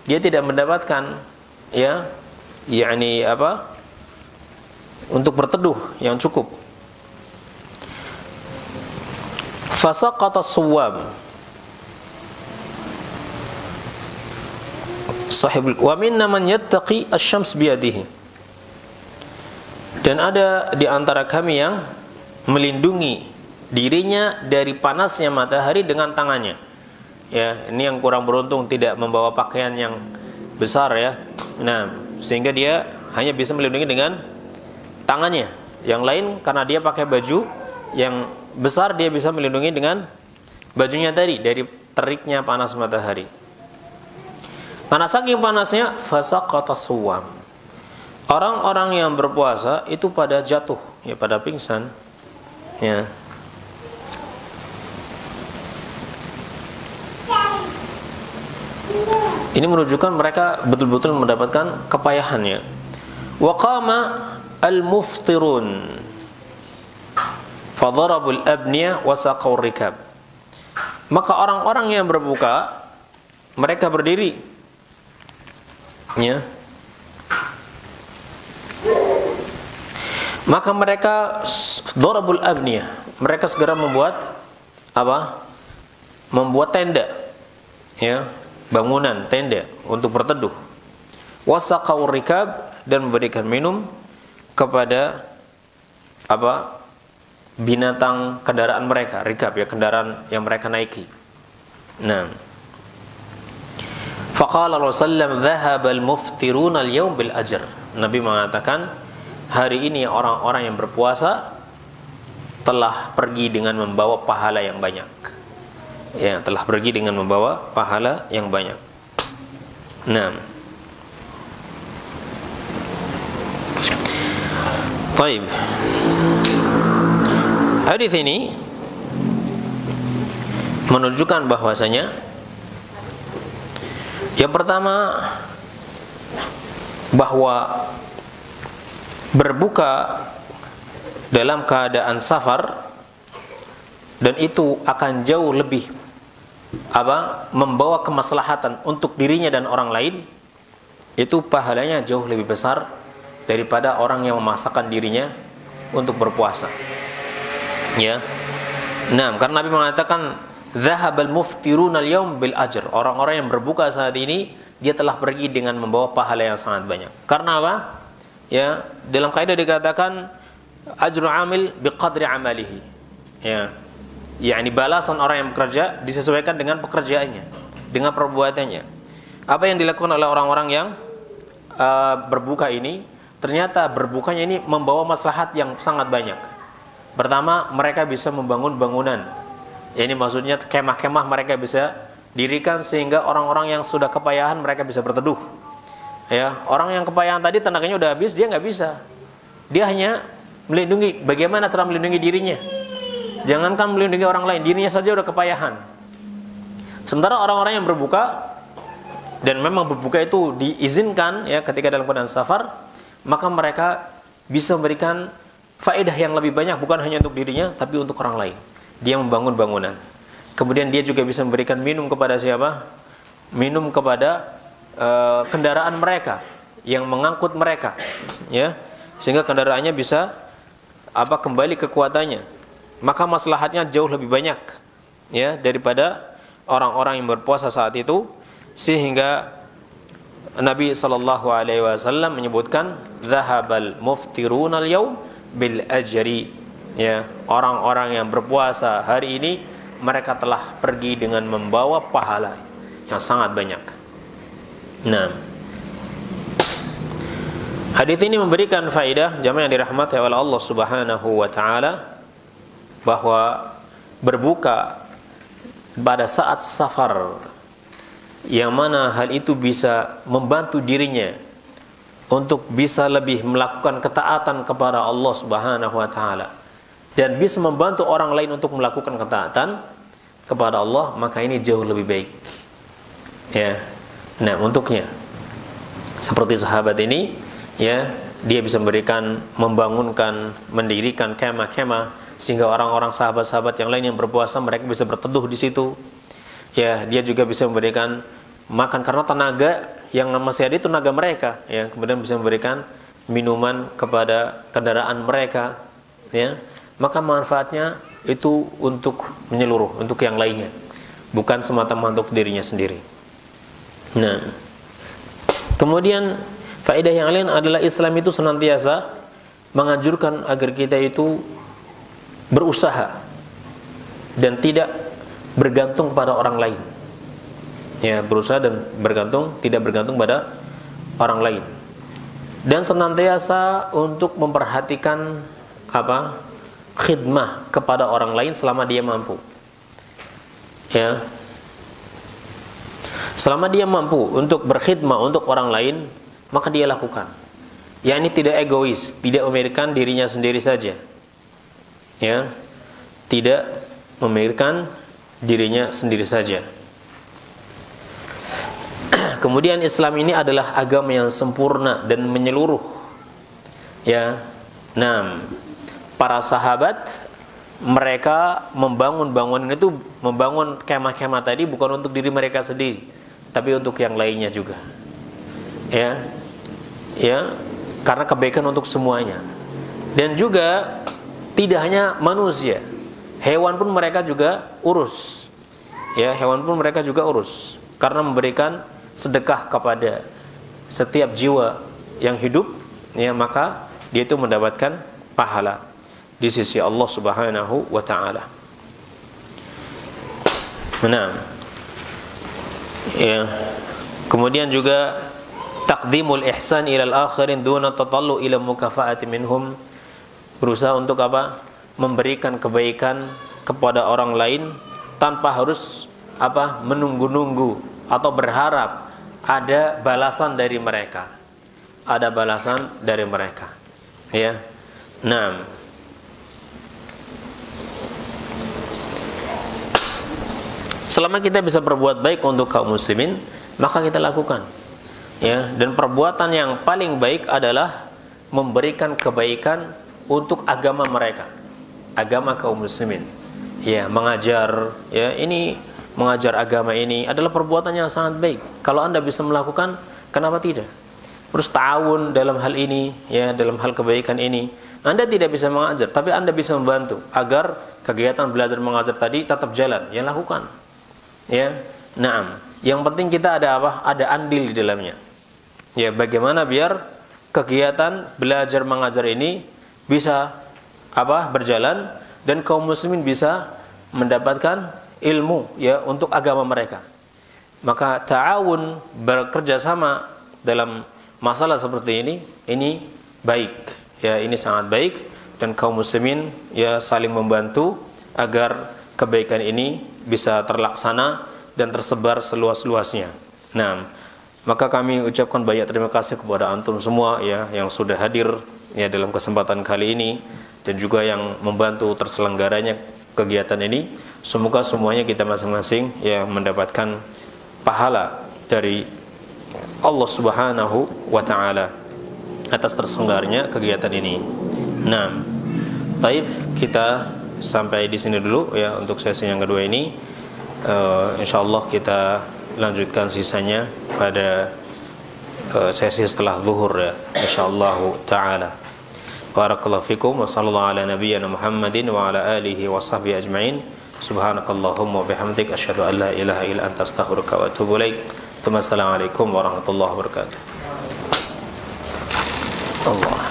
dia tidak mendapatkan ya yakni apa untuk berteduh yang cukup. Fasaqata suwam sahibul wa minna man yattaqi asy-syams biyadihi. Dan ada di antara kami yang melindungi dirinya dari panasnya matahari dengan tangannya. Ya, ini yang kurang beruntung tidak membawa pakaian yang besar ya. Nah, sehingga dia hanya bisa melindungi dengan tangannya. Yang lain karena dia pakai baju yang besar, dia bisa melindungi dengan bajunya tadi dari teriknya panas matahari. Karena saking panasnya fasaqata suwam. Orang-orang yang berpuasa itu pada jatuh, ya pada pingsan. Ya. Ini menunjukkan mereka betul-betul mendapatkan kepayahannya. Wa qama al-muftirun fadarabul abniya wa saqaur rikab. Maka orang-orang yang berbuka mereka berdiri, ya. Maka mereka darabul abniya, mereka segera membuat apa? Membuat tenda, ya, bangunan tenda untuk berteduh. Wa saqaur rikab, dan memberikan minum kepada apa? Binatang kendaraan mereka, rikab ya, kendaraan yang mereka naiki. Nah, faqala Rasulullah dhahaba al-muftiruna al-yawm bil ajr. Nabi mengatakan hari ini orang-orang yang berpuasa telah pergi dengan membawa pahala yang banyak. Ya, telah pergi dengan membawa pahala yang banyak. Nah, baik. Hadis ini menunjukkan bahwasanya yang pertama bahwa berbuka dalam keadaan safar dan itu akan jauh lebih membawa kemaslahatan untuk dirinya dan orang lain, itu pahalanya jauh lebih besar daripada orang yang memaksakan dirinya untuk berpuasa. Ya. Nah, karena Nabi mengatakan dzahabal muftiruna al-yaum bil ajr. Orang-orang yang berbuka saat ini dia telah pergi dengan membawa pahala yang sangat banyak. Karena apa? Ya, dalam kaidah dikatakan ajru amil biqadri amalihi. Ya. yakni balasan orang yang bekerja disesuaikan dengan pekerjaannya, dengan perbuatannya. Apa yang dilakukan oleh orang-orang yang berbuka ini, ternyata berbukanya ini membawa maslahat yang sangat banyak. Pertama, mereka bisa membangun bangunan. Ini maksudnya kemah-kemah mereka bisa dirikan sehingga orang-orang yang sudah kepayahan mereka bisa berteduh. Ya, orang yang kepayahan tadi tenaganya udah habis, dia nggak bisa. Dia hanya melindungi, bagaimana cara melindungi dirinya. Jangankan melindungi orang lain, dirinya saja udah kepayahan. Sementara orang-orang yang berbuka, dan memang berbuka itu diizinkan ya ketika dalam keadaan safar, maka mereka bisa memberikan faedah yang lebih banyak, bukan hanya untuk dirinya tapi untuk orang lain. Dia membangun bangunan, kemudian dia juga bisa memberikan minum kepada siapa? Minum kepada kendaraan mereka yang mengangkut mereka, ya, sehingga kendaraannya bisa kembali kekuatannya. Maka maslahatnya jauh lebih banyak ya daripada orang-orang yang berpuasa saat itu, sehingga Nabi SAW menyebutkan zahabal muftiruna al-yaum bil ajri, ya, orang-orang yang berpuasa hari ini mereka telah pergi dengan membawa pahala yang sangat banyak. Nah, hadis ini memberikan faedah jamaah yang dirahmati oleh Allah Subhanahu wa taala, bahwa berbuka pada saat safar yang mana hal itu bisa membantu dirinya untuk bisa lebih melakukan ketaatan kepada Allah Subhanahu wa taala dan bisa membantu orang lain untuk melakukan ketaatan kepada Allah, maka ini jauh lebih baik. Ya. Nah, untuknya seperti sahabat ini, ya, dia bisa membangunkan, mendirikan kemah-kemah sehingga orang-orang sahabat-sahabat yang lain yang berpuasa mereka bisa berteduh di situ. Ya, dia juga bisa makan, karena tenaga yang masih ada itu tenaga mereka, ya. Kemudian bisa memberikan minuman kepada kendaraan mereka, ya. Maka manfaatnya itu untuk menyeluruh, untuk yang lainnya, bukan semata-mata untuk dirinya sendiri. Nah, kemudian faedah yang lain adalah Islam itu senantiasa menganjurkan agar kita itu berusaha dan tidak bergantung pada orang lain. Ya, berusaha dan tidak bergantung pada orang lain. Dan senantiasa untuk memperhatikan khidmah kepada orang lain selama dia mampu. Ya. Selama dia mampu untuk berkhidmah untuk orang lain, maka dia lakukan. Ya, ini tidak egois, tidak memikirkan dirinya sendiri saja. Ya. Tidak memikirkan dirinya sendiri saja. Kemudian Islam ini adalah agama yang sempurna dan menyeluruh. Ya. Nah, para sahabat mereka membangun bangunan itu, membangun kemah-kemah tadi bukan untuk diri mereka sendiri, tapi untuk yang lainnya juga. Ya. Ya, karena kebaikan untuk semuanya. Dan juga tidak hanya manusia, hewan pun mereka juga urus. Ya, hewan pun mereka juga urus karena memberikan sedekah kepada setiap jiwa yang hidup, ya, maka dia itu mendapatkan pahala di sisi Allah Subhanahu wa taala. Nah, ya. Kemudian juga taqdimul ihsan ilal akhirin duna tatallu ila mukafaati minhum, berusaha untuk memberikan kebaikan kepada orang lain tanpa harus menunggu-nunggu atau berharap ada balasan dari mereka. Ada balasan dari mereka. Ya. Nah, selama kita bisa berbuat baik untuk kaum muslimin, maka kita lakukan. Ya, dan perbuatan yang paling baik adalah memberikan kebaikan untuk agama mereka, agama kaum muslimin. Ya, mengajar, ya, ini mengajar agama ini adalah perbuatan yang sangat baik. Kalau Anda bisa melakukan, kenapa tidak? Terus ta'awun dalam hal ini, ya, dalam hal kebaikan ini. Anda tidak bisa mengajar, tapi Anda bisa membantu agar kegiatan belajar mengajar tadi tetap jalan. Ya, lakukan. Ya, nah, yang penting kita ada ada andil di dalamnya. Ya, bagaimana biar kegiatan belajar mengajar ini bisa berjalan dan kaum muslimin bisa mendapatkan ilmu, ya, untuk agama mereka. Maka ta'awun, bekerja sama dalam masalah seperti ini baik. Ya, ini sangat baik dan kaum muslimin, ya, saling membantu agar kebaikan ini bisa terlaksana dan tersebar seluas-luasnya. Nah, maka kami ucapkan banyak terima kasih kepada antum semua, ya, yang sudah hadir, ya, dalam kesempatan kali ini dan juga yang membantu terselenggaranya kegiatan ini. Semoga semuanya kita masing-masing, ya, mendapatkan pahala dari Allah Subhanahu wa taala atas terselenggaranya kegiatan ini. Nah, baik, kita sampai di sini dulu, ya, untuk sesi yang kedua ini. Insyaallah kita lanjutkan sisanya pada sesi setelah zuhur, ya, insyaallah taala. Barakallahu fikum wa sallallahu ala nabiyyina Muhammadin wa ala alihi wa sahbihi ajma'in. Subhanakallahumma wa bihamdik asyhadu an la ilaha illa anta astaghfiruka wa atubu ilaik. Assalamualaikum warahmatullahi wabarakatuh. Allah